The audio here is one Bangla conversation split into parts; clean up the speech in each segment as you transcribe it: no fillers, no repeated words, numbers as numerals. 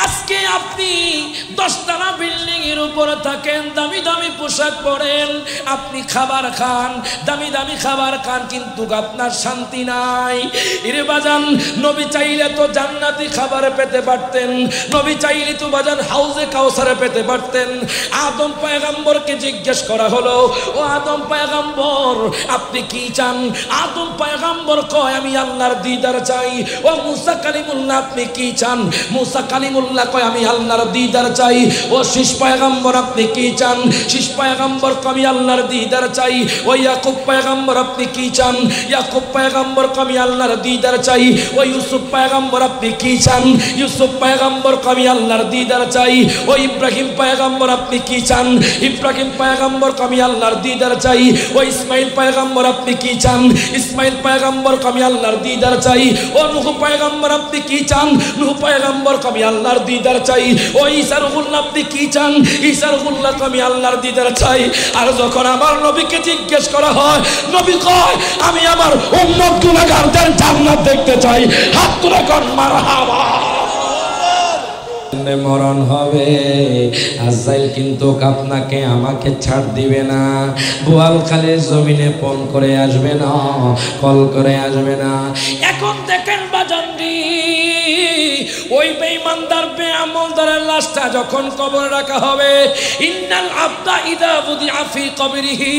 আজকে আপনি 10 তলা বিল্ডিং এর উপরে থাকেন, দামি দামি পোশাক পরেন, আপনি খাবার খান, দামি দামি খাবার খান, কিন্তু আপনার শান্তি নাই। ইরে বাজান, নবী চাইলে তো জান্নাতি খাবার পেতে পারতেন, নবী চাইলে তো বাজান হাউজে কাউসারে পেতে পারতেন। আদম পয়গম্বরকে জিজ্ঞেস করা হলো, ও আদম পয়গম্বর আপনি কি চান? আদম পয়গম্বর কয় আমি আল্লাহর দিদার চাই। ও মুসা কালিমুল্লাহ আপনি কি চান? মুসা কালিমুল্লাহ কয় আমি আল্লাহর দিদার চাই। ও শীষ পয়গম্বর আপনি কি চান? শীষ পয়গম্বর কয় আমি আল্লাহর দিদার চাই। ও ইয়াকুব পয়গম্বর আপনি কি চান? ইয়াকুব পয়গম্বর কয় আমি আল্লাহর দিদার চাই। ও ইউসুফ পয়গম্বর আপনি কি চান? ইউসুফ পয়গম্বর কয় আমি আল্লাহর দিদার চাই। ও ইব্রাহিম পয়গম্বর আপনি কি চান? ইব্রাহিম পয়গম্বর কয় আমি আল্লাহর দিদার চাই। ও ইসমাইল পয়গম্বর আপনি কি চান? ইসমাইল পয়গম্বর কয় আমি আল্লাহর দিদার চাই। ও নূহ পয়গম্বর আপনি কি চান? নূহ পয়গম্বর কয় আমি আল্লাহর দিদার চাই। ও ঈসা রূহুল্লাহ আপনি কি চান? ঈসা রূহুল্লাহ কয় আমি আল্লাহর দিদার চাই। আর যখন আমার নবীকে জিজ্ঞেস করা হয়, নবী কয় আমি আমার উম্মত গুনাহগারদের জান্নাত দেখতে চাই। হাত তুলে কোন মারহাবা। মরণ হবে, আজরাইল কিন্তু আপনাকে আমাকে ছাড় দিবে না, বোয়ালখালীর জমিনে ফোন করে আসবে না, কল করে আসবে না। এখন দেখেন বাজানজি, ওই বেঈমানদার বেআমলদারের লাশটা যখন কবরে রাখা হবে, ইন্নাল আবদা ইদা বুদিআ ফি কবরিহি,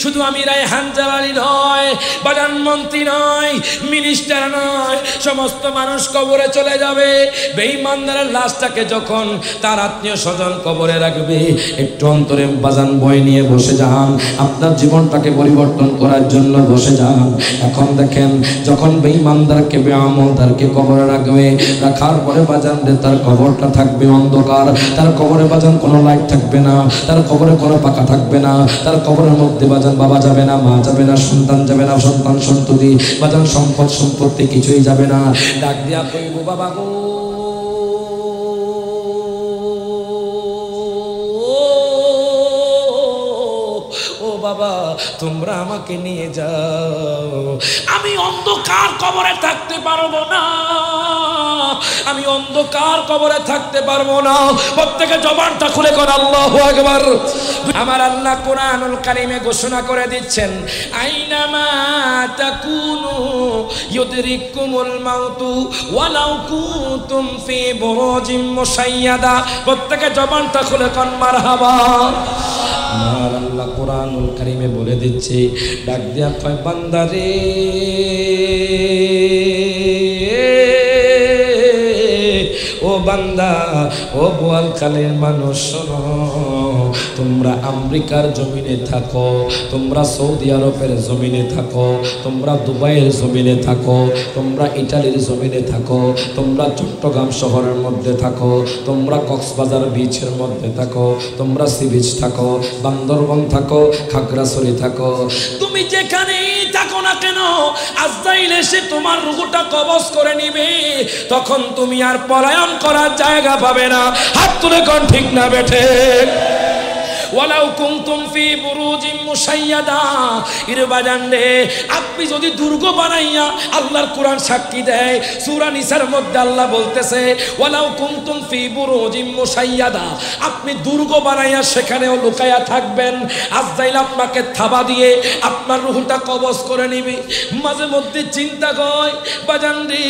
শুধু আমি রায়হান জালালি নয়, বাজান মন্ত্রী নয়, মিনিস্টার নয়, সমস্ত মানুষ কবরে চলে যাবে। বেঈমানদারের লাশটাকে যখন তার আত্মীয় স্বজন কবরে রাখবে, একটু অন্তরে বাজান বই নিয়ে বসে যান, আপনার জীবনটাকে পরিবর্তন করার জন্য বসে যান। এখন দেখেন, যখন বেঈমানদারকে বেআমলদারকে কবরে রাখবে, রাখার পরে বাজান তার কবরটা থাকবে অন্ধকার, তার কবরে বাজান কোনো লাইট থাকবে না, তার কবরে কোনো পাকা থাকবে না, তার কবরের মধ্যে বাজান বাবা যাবে না, মা যাবে না, সন্তান যাবে না, সন্তান সন্ততি বাজান সম্পদ সম্পত্তি কিছুই যাবে না। ডাক দিয়া কইব বাবা গো, বাবা তোমরা আমাকে নিয়ে যাও, আমি অন্ধকার কবরে থাকতে পারবো না, আমি অন্ধকার কবরে থাকতে পারবো না। প্রত্যেকে জবানটা খুলে কোন আল্লাহু আকবার। আমার আল্লাহ কোরআনুল কারীমে ঘোষণা করে দিচ্ছেন, আইনামা তাকুনু ইউদরিকুমুল মাউতু ওয়ালাউ কুনতুম ফি বুরুজিম মুশাইয়াদা। প্রত্যেকে জবানটা খুলে কোন মারহাবা। আমার আল্লাহ কোরআনুল কারীমে বলে দিচ্ছে, ডাক দিয়া কয় বান্দারে, ও বান্দা, ও বোয়ালখালীর মানুষ শোনো, তোমরা আমেরিকার জমিনে থাকো, তোমরা সৌদি আরবের জমিনে থাকো, তোমরা দুবাইয়ের জমিনে থাকো, তোমরা ইটালির জমিনে থাকো, তোমরা চট্টগ্রাম শহরের মধ্যে থাকো, তোমরা কক্সবাজার বিচের মধ্যে থাকো, তোমরা সি বিচ থাকো, বান্দরবন থাকো, খাগড়াছড়ি থাকো, তুমি যেখানেই থাকো না কেন, আজরাইল এসে তোমার রূহটা কবজ করে নিবে। তখন তুমি আর পলায়ন করার জায়গা পাবে না। হাত তুলে কোন ঠিক না বেঠে। ওয়ালাউ কুনতুম ফি বুরুজিম মুশাইয়াদা। ইরে বাজান রে, আপনি যদি দুর্গ বানাইয়া, আল্লাহর কোরআন সাক্ষী দেয়, সূরা নিসার মধ্যে আল্লাহ বলতেছে, ওয়ালাউ কুনতুম ফি বুরুজিম মুশাইয়াদা, আপনি দুর্গ বানাইয়া সেখানেও লুকায়া থাকবেন, আজরাইল আপনাকে থাবা দিয়ে আপনার রূহটা কবজ করে নিবে। মাঝে মধ্যে চিন্তা হয় বাজান রে,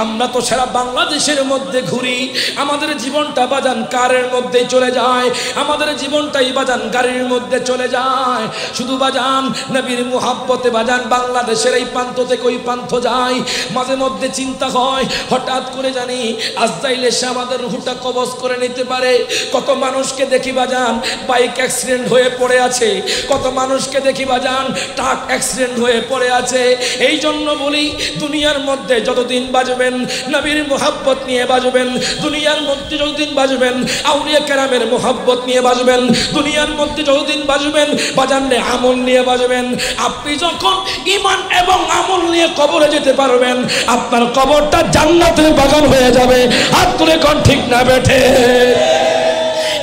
আমরা তো সারা বাংলাদেশের মধ্যে ঘুরি, আমাদের জীবনটা বাজান কারের মধ্যে চলে যায়, আমাদের জীবনটাই বাজান গাড়ির মধ্যে চলে যায়। শুধু বাজান নবীর মুহাব্বতে বাজান বাংলাদেশের এই প্রান্ত থেকে ওই প্রান্ত যায়। মাঝে মধ্যে চিন্তা হয়, হঠাৎ করে জানি আজরাইল এসে আমাদের রূহটা কবজ করে নিতে পারে। কত মানুষকে দেখি বাজান বাইক অ্যাক্সিডেন্ট হয়ে পড়ে আছে, কত মানুষকে দেখি বাজান ট্রাক অ্যাক্সিডেন্ট হয়ে পড়ে আছে। এই জন্য বলি, দুনিয়ার মধ্যে যতদিন বাজবেন নবীর মুহাব্বত নিয়ে বাজবেন, দুনিয়ার মধ্যে যতদিন বাজবেন আউলিয়া কেরামের মুহাব্বত নিয়ে বাজবেন, দুনিয়ার মধ্যে যতদিন বাজবেন বাজানে আমল নিয়ে বাজবেন। আপনি যখন ঈমান এবং আমল নিয়ে কবরে যেতে পারবেন, আপনার কবরটা জান্নাতের বাগান হয়ে যাবে। হাত তুলে কোন ঠিক না বেঠে।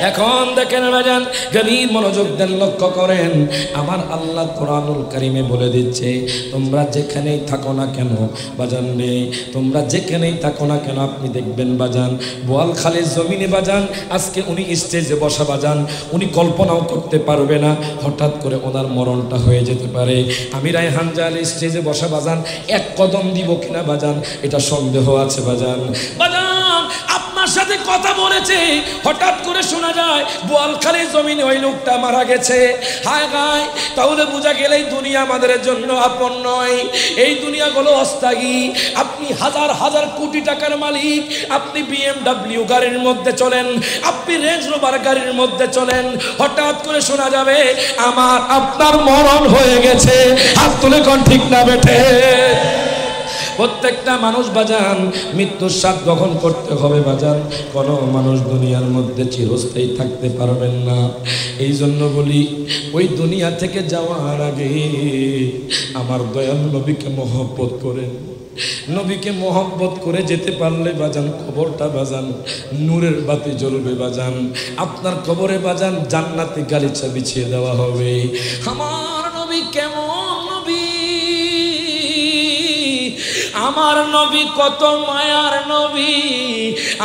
এখন দেখেন বাজান, গভীর মনোযোগ দেন, লক্ষ্য করেন। আমার আল্লাহ কোরআনুল কারিমে বলে দিচ্ছে, তোমরা যেখানেই থাকো না কেন বাজান রে, তোমরা যেখানেই থাকো না কেন, আপনি দেখবেন বাজান বোয়ালখালীর জমিনে বাজান, আজকে উনি স্টেজে বসা বাজান, উনি কল্পনাও করতে পারবে না হঠাৎ করে ওনার মরণটা হয়ে যেতে পারে। আমি রায়হান জাহাল স্টেজে বসা বাজান, এক কদম দিব কিনা বাজান, এটা সন্দেহ আছে বাজান। বাজান আপনার সাথে কথা বলেছে, হঠাৎ করে শোনা যায় বোয়ালখালীর জমিনে ওই লোকটা মারা গেছে। হায় হায়, তাহলে বোঝা গেল এই দুনিয়া আমাদের জন্য আপন নয়, এই দুনিয়াগুলো অস্থায়ী। আপনি হাজার হাজার কোটি টাকার মালিক, আপনি BMW গাড়ির মধ্যে চলেন, আপনি রেঞ্জ রোভার গাড়ির মধ্যে চলেন, হঠাৎ করে শোনা যাবে আমার আপনার মরণ হয়ে গেছে। হাত তুলে কোন ঠিক না বেঠে? প্রত্যেকটা মানুষ বাজান মৃত্যুর স্বাদ গ্রহণ করতে হবে বাজান। কোনো মানুষ দুনিয়ার মধ্যে চিরস্থায়ী থাকতে পারবেন না। এই জন্য বলি, ওই দুনিয়া থেকে যাওয়ার আগে আমার দয়াল নবীকে মহব্বত করেন। নবীকে মহব্বত করে যেতে পারলে বাজান কবরটা বাজান নূরের বাতি জ্বলবে বাজান। আপনার কবরে বাজান জান্নাতি গালিচা বিছিয়ে দেওয়া হবে। আমার নবী কেমন নবী, আমার নবী কত মায়ার নবী,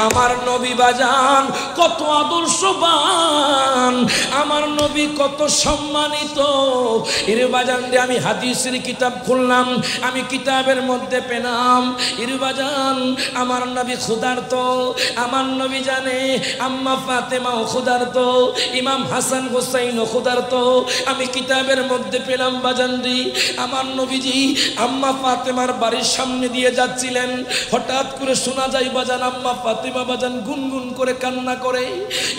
আমার নবী বাজান কত আদর্শবান, আমার নবী কত সম্মানিত। এর বাজান দিয়ে আমি হাদিসের কিতাব খুললাম, আমি কিতাবের মধ্যে পেলাম এর বাজান আমার নবী ক্ষুধার্ত, আমার নবী জানে আম্মা ফাতেমাও ক্ষুধার্ত, ইমাম হাসান হুসাইনও ক্ষুধার্ত। আমি কিতাবের মধ্যে পেলাম বাজান দি আমার নবীজি আম্মা ফাতেমার বাড়ির সামনে দিয়ে যাচ্ছিলেন, হঠাৎ করে শোনা যায় বাজান আম্মা ফাতেমা বাজান গুনগুন করে কান্না করে,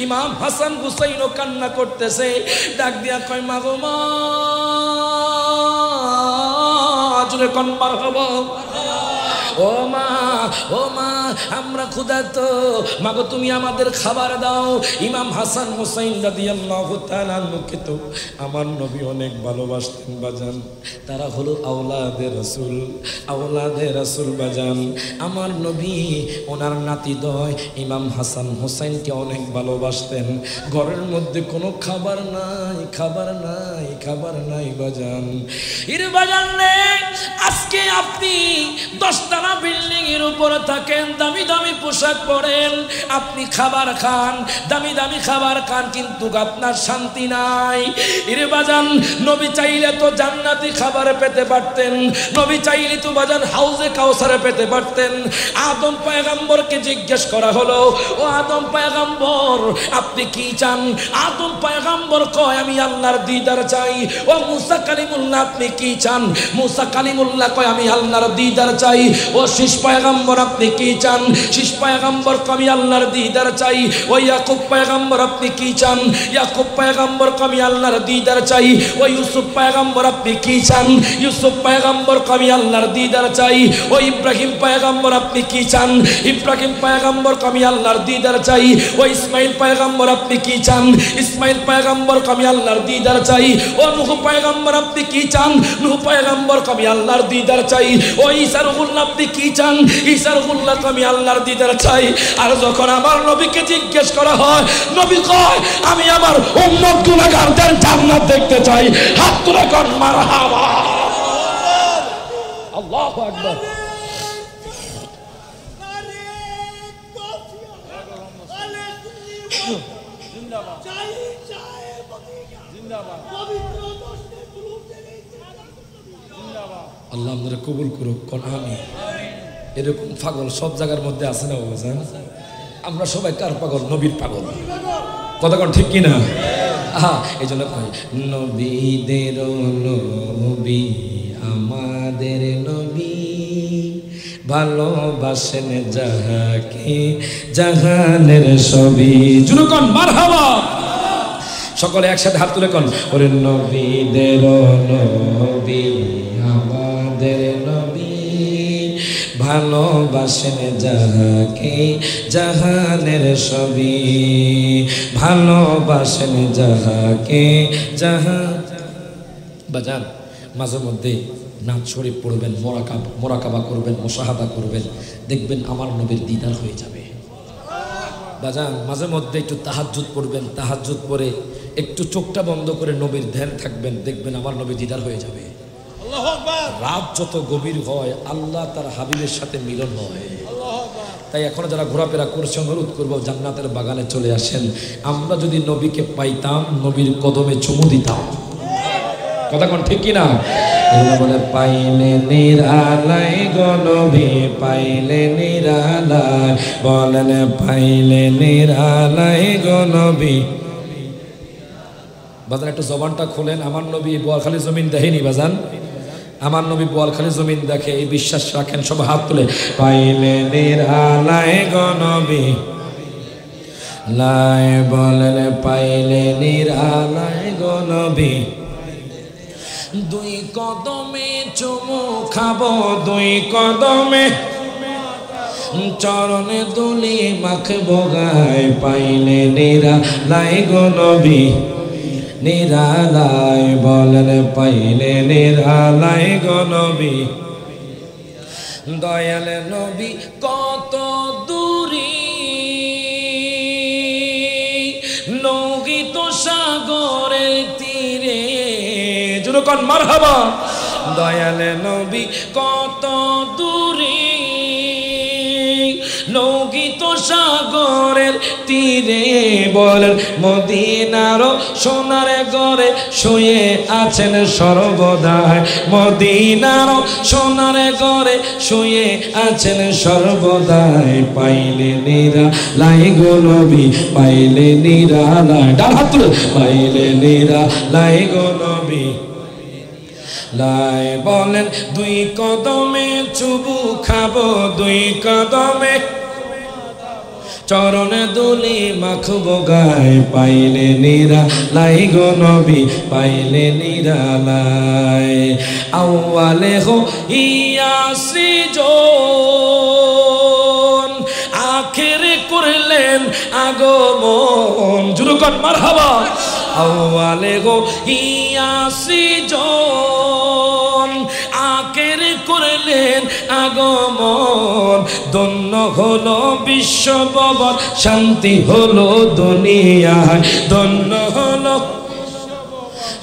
ইমাম হাসান হুসাইনও কান্না করতেছে। ডাক দিয়া কয় মা গো মা, জোরে কোন মারহাবা। ও মা, ও মা, আমরা ক্ষুধার্ত, মাগো তুমি আমাদের খাবার দাও। ইমাম হাসান হুসাইন রাদিয়াল্লাহু তাআলা আনহুকে তো আমার নবী অনেক ভালোবাসতেন বাজান। তারা হলো আওলাদে রাসূল, আওলাদে রাসূল বাজান। আমার নবী ওনার নাতিদ্বয় ইমাম হাসান হুসাইনকে অনেক ভালোবাসতেন। ঘরের মধ্যে কোনো খাবার নাই, খাবার নাই, খাবার নাই বাজান। এর বাজান রে, আজকে আপনি 10 তলা বিল্ডিং এর উপরে থাকেন, দামি দামি পোশাক পরেন, আপনি খাবার খান, দামি দামি খাবার খান, কিন্তু আপনার শান্তি নাই। এরে বাজান নবী চাইলে তো জান্নাতি খাবার পেতে পারতেন, নবী চাইলে তো বাজান হাউজে কাউসারে পেতে পারতেন। আদম পয়গম্বরকে জিজ্ঞেস করা হলো, ও আদম পয়গম্বর আপনি কি চান? আদম পয়গম্বর কয় আমি আল্লাহর দিদার চাই। ও মুসা কালিমুল্লাহ আপনি কি চান? মুসা কালিমুল্লাহ কয় আমি আল্লাহর দিদার চাই। ও শীষ পয়গম্বর আপনি কি চান? শীষ পয়গম্বর কয় আমি আল্লাহর দিদার চাই। ও ইয়াকুব পয়গম্বর আপনি কি চান? ইয়াকুব পয়গম্বর কয় আমি আল্লাহর দিদার চাই। ও ইউসুফ পয়গম্বর আপনি কি চান? ইউসুফ পয়গম্বর কয় আমি আল্লাহর দিদার চাই। ও ইব্রাহিম পয়গম্বর আপনি কি চান? ইব্রাহিম পয়গম্বর কয় আমি আল্লাহর দিদার চাই। ও ইসমাইল পয়গম্বর আপনি কি চান? ইসমাইল পয়গম্বর কয় আমি আল্লাহর দিদার চাই। ও নূহ পয়গম্বর আপনি কি চান? নূহ পয়গম্বর কয় আমি আল্লাহর দিদার চাই। ও ঈসা রুহুল্লাহ আপনি কি চান? ঈসা রুহুল্লাহ কয় আমি আল্লাহর দিদার চাই। আর যখন আমার নবীকে জিজ্ঞেস করা হয়, নবী কয় আমি আমার উম্মত গুনাহগারদের জান্নাত দেখতে চাই। হাত তুলে কোন মারহাবা। আল্লাহু আকবার। আল্লাহ আমাদের কবুল করুক, কোন আমি। এরকম পাগল সব জায়গার মধ্যে আছে না বাজান? আমরা সবাই কার পাগল? নবীর পাগল। কথা কোন ঠিক কিনা? এই জন্য কই নবীদের নবী আমাদের নবী, ভালোবাসেন যাহাকে জাহানের সবই। জুরু কোন মারহাবা। সকলে একসাথে হাত তুলে কোন ওরে নবীদের নবী আমাদের নবী, ভালোবাসেন যাহাকে জাহানের সবই, ভালোবাসেন যাহাকে জাহান। বাজান মাঝে মধ্যে নাচ শরীফ পড়বেন, মোরাকাবা করবেন, মুশাহাদা করবেন, দেখবেন আমার নবীর দিদার হয়ে যাবে। বাজান মাঝে মধ্যে একটু তাহাজ্জুদ পড়বেন, তাহাজ্জুদ পড়ে একটু চোখটা বন্ধ করে নবীর ধ্যান থাকবেন, দেখবেন আমার নবী দিদার হয়ে যাবে। আল্লাহু আকবার। রাত যত গভীর হয় আল্লাহ তার হাবিবের সাথে মিলন হয়। তাই এখন যারা ঘোরাফেরা করছে অনুরোধ করবো জান্নাতের বাগানে চলে আসেন। আমরা যদি নবীকে পাইতাম নবীর কদমে চুমু দিতাম। কথা কোন ঠিক কিনা? বলে পাইলে নিরালাই গো নবী, পাইলে নিরালাই, বলেন পাইলে নিরালাই গো নবী। বাজান একটু জবানটা খোলেন। আমার নবী বোয়ালখালী জমিন দেখেনি বাজান? আমার নবী বোয়ালখালী জমিন দেখে, এই বিশ্বাস রাখেন, সব হাত তুলে। পাইলে নিরালাই গো নবী লাই, বলেন পাইলে নিরালাই গো নবী। দুই কদমে চুমু খাবো, দুই কদমে চরণে দুলি মাখবো গায়, পাইলে নিরালাই গো নবী, নিরালাই, বলেন পাইলে নিরালাই গো নবী। দয়াল নবী কত দূরে, নৌকিত সাগরের তীরে, জুরুকান মারহাবা। দয়াল নবী কত দূরে, নৌকিত সাগরের তীরে, বলেন মদিনার সোনার ঘরে শুয়ে আছেন সর্বদাই, মদিনার সোনার ঘরে শুয়ে আছেন সর্বদাই, পাইলে নিরালাই গো নবী, পাইলে নিরালাই, ডান হাত তুলে, পাইলে নিরালাই গো নবী লাই, বলেন দুই কদমে চুবু খাবো, দুই কদমে চরণে দুলি মাখবো গায়, পাইলে নিরালাই গো নবী, পাইলে নিরালাই। আউয়ালে হো ইয়া সৃজন, আখেরে করলেন আগমন, জুরুকান মারহাবা। আউয়ালে হো ইয়া সৃজন, আখেরে করলেন আগমন, ধন্য হলো বিশ্ববর, শান্তি হলো দুনিয়ায়, ধন্য হলো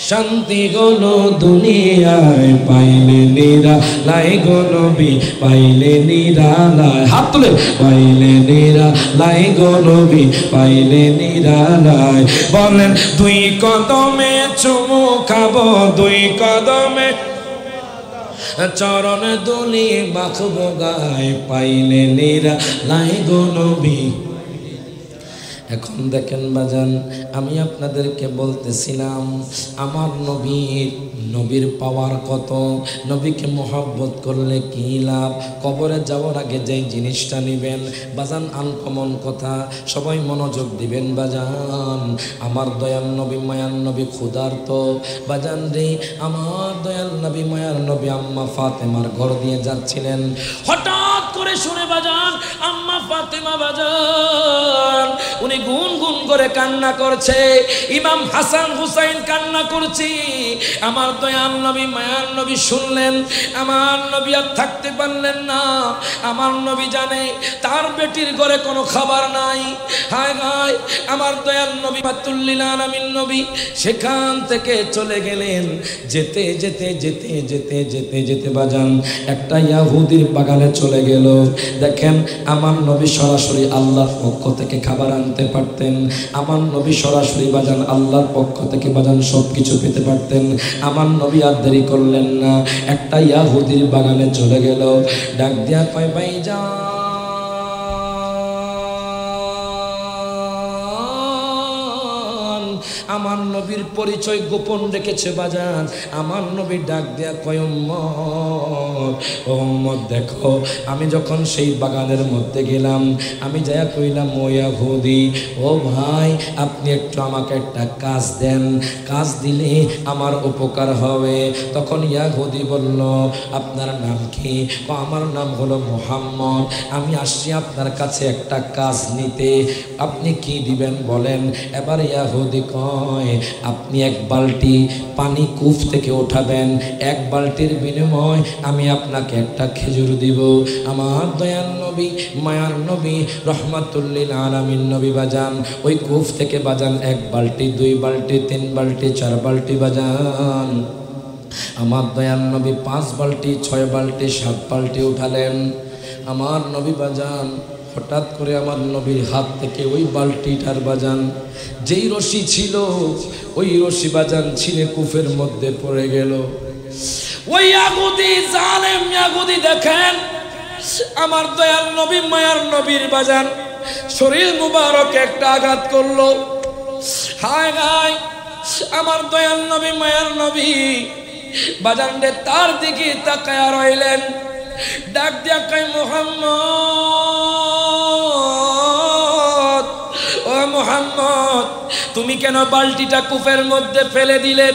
শান্তি হলো দুনিয়ায়, পাইলে নিরালাই গো নবী, পাইলে নিরালাই, হাত তুলে, পাইলে নিরালাই গো নবী, পাইলে নিরালাই, বলেন দুই কদমে চুমু খাবো, দুই কদমে চরণ দুলি মাখবো গায়, পাইলে নিরালাই গো নবী। এখন দেখেন বাজান, আমি আপনাদেরকে বলতেছিলাম আমার নবীর পাওয়ার কত, নবীকে মহব্বত করলে কি লাভ। কবরে যাওয়ার আগে যেই জিনিসটা নেবেন বাজান, আনকমন কথা, সবাই মনোযোগ দিবেন বাজান। আমার দয়াল নবী মায়ার নবী ক্ষুধার্ত বাজান রে, আমার দয়াল নবী মায়ার নবী আম্মা ফাতেমার ঘর দিয়ে যাচ্ছিলেন, হঠাৎ করে শুনে বাজান আম্মা ফাতেমা বাজান উনি গুন গুন করে কান্না করছে, ইমাম হাসান হুসাইন কান্না করছে। আমার দয়াল নবী মায়ার নবী শুনলেন, আমার নবী আর থাকতে পারলেন না। আমার নবী জানে তার বেটির ঘরে কোনো খাবার নাই। হায় হায়, আমার দয়াল নবী ফাতুল্লিল আলামিন নবী সেখান থেকে চলে গেলেন। যেতে যেতে যেতে যেতে যেতে যেতে বাজান একটা ইয়াহুদির বাগানে চলে গেল। দেখেন আমার নবী সরাসরি আল্লাহর পক্ষ থেকে খাবার আনতে পারতেন, আমার নবী সরাসরি বাজান আল্লাহর পক্ষ থেকে বাজান সব কিছু পেতে পারতেন। আমার নবী আর দেরি করলেন না, একটা ইয়াহুদির বাগানে চলে গেল। ডাক দিয়া কয় ভাইজান, আমার নবীর পরিচয় গোপন রেখেছে বাজান। আমার নবী ডাক দেয়া কয় উম্মত দেখো, আমি যখন সেই বাগানের মধ্যে গেলাম, আমি যায়া কইলাম ও ইয়াহুদি, ও ভাই আপনি একটু আমাকে একটা কাজ দেন, কাজ দিলে আমার উপকার হবে। তখন ইয়াহুদি বলল আপনার নাম কি? আমার নাম হলো মুহাম্মদ, আমি আসছি আপনার কাছে একটা কাজ নিতে, আপনি কি দিবেন বলেন। এবার ইয়াহুদি কয় বিনিময় আপনি এক বালতি পানি কূপ থেকে ওঠাবেন, এক বালতির বিনিময় আমি আপনাকে একটা খেজুর দিব। আমার দয়াল নবী, মায়ার নবী, রহমাতুল লিল আলামিন নবী বাজান ওই কূপ থেকে বাজান এক বালতি, দুই বালতি, তিন বালতি, চার বালতি বাজান। আমার দয়াল নবী 5 বালতি, 6 বালতি, 7 বালতি উঠালেন। আমার নবী বাজান হঠাৎ করে আমার নবীর হাত থেকে ওই বালতিটার বাজান যেই রশি ছিল ওই রশি বাজান ছিঁড়ে কূপের মধ্যে পড়ে গেল। ওই ইয়াহুদি জালেম ইয়াহুদি দেখেন আমার দয়াল নবী মায়ার নবীর বাজান শরীর মুবারক একটা আঘাত করলো। হায় হায় আমার দয়াল নবী মায়ার নবী বাজান রে তার দিকে তাকায়া রইলেন। ডাক দিয়া কয় মুহাম্মদ, ও মুহাম্মদ তুমি কেন বালতিটা কূপের মধ্যে ফেলে দিলে?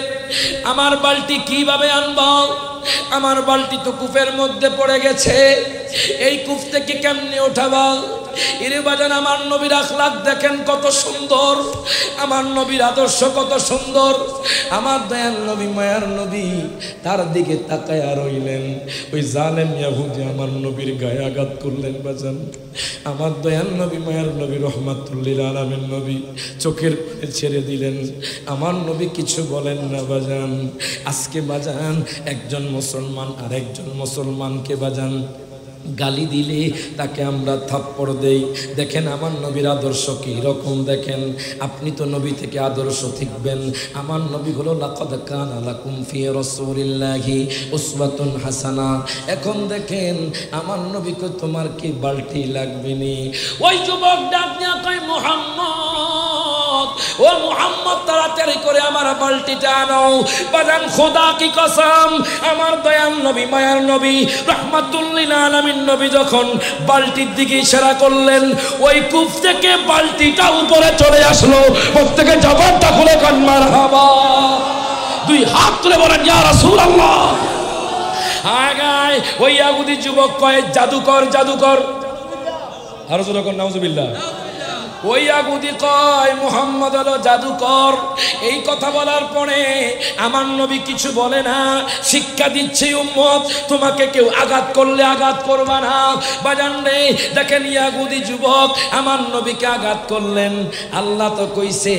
আমার বালতি কিভাবে আনবো? আমার বালতি তো কূপের মধ্যে পড়ে গেছে, এই কূপ থেকে কেমনে ওঠাবা? এর বাজান আমার নবীর আখলাক দেখেন কত সুন্দর, আমার নবীর আদর্শ কত সুন্দর। আমার দয়াল নবী মায়ার নবী তার দিকে তাকায়া রইলেন। ওই জালেম ইয়াহুদি আমার নবীর গায়ে আঘাত করলেন বাজান। আমার দয়াল নবী মায়ার নবী রহমাতুল লিল আলামিন নবী চোখের পানি ছেড়ে দিলেন। আমার নবী কিছু বলেন না বাজান। আজকে বাজান একজন মুসলমান আর একজন মুসলমানকে বাজান গালি দিলে তাকে আমরা থাপ্পড় দেই। দেখেন আমার নবীর আদর্শ কি রকম, দেখেন আপনি তো নবী থেকে আদর্শ শিখবেন। আমার নবী হলো লাকাদ কানা লাকুম ফি রাসূলিল্লাহি উসওয়াতুন হাসানা। এখন দেখেন আমার নবীকে তোমার কি বালতি লাগবে নি? ওই যুবক ডাক দিয়া কয় মুহাম্মদ, ও মুহাম্মদ তাড়াতাড়ি করে আমার বালতিটা আনো। বাজান খোদা কি কসম আমার দয়াল নবী মায়ার নবী রাহমাতুল লিল আলামিন নবী যখন বালতির দিকে ইশারা করলেন ওই কূপ থেকে বালতিটা উপরে চলে আসলো। প্রত্যেকে জবানটা খুলে কোন মারহাবা, দুই হাত তুলে বলেন ইয়া রাসূলুল্লাহ। আগায় ওই ইয়াহুদি যুবক কয় জাদুকর, জাদুকর, আর জোরে কোন নাউজুবিল্লাহ। ওই ইয়াহুদি কয় মুহাম্মদ হলো জাদুকর। এই কথা বলার পরে আমার নবী কিছু বলে না, শিক্ষা দিচ্ছে উম্মত তোমাকে কেউ আঘাত করলে আঘাত করবা না। বাজান রে দেখেন ইয়াহুদি যুবক আমার নবীকে আঘাত করলেন। আল্লাহ তো কইছে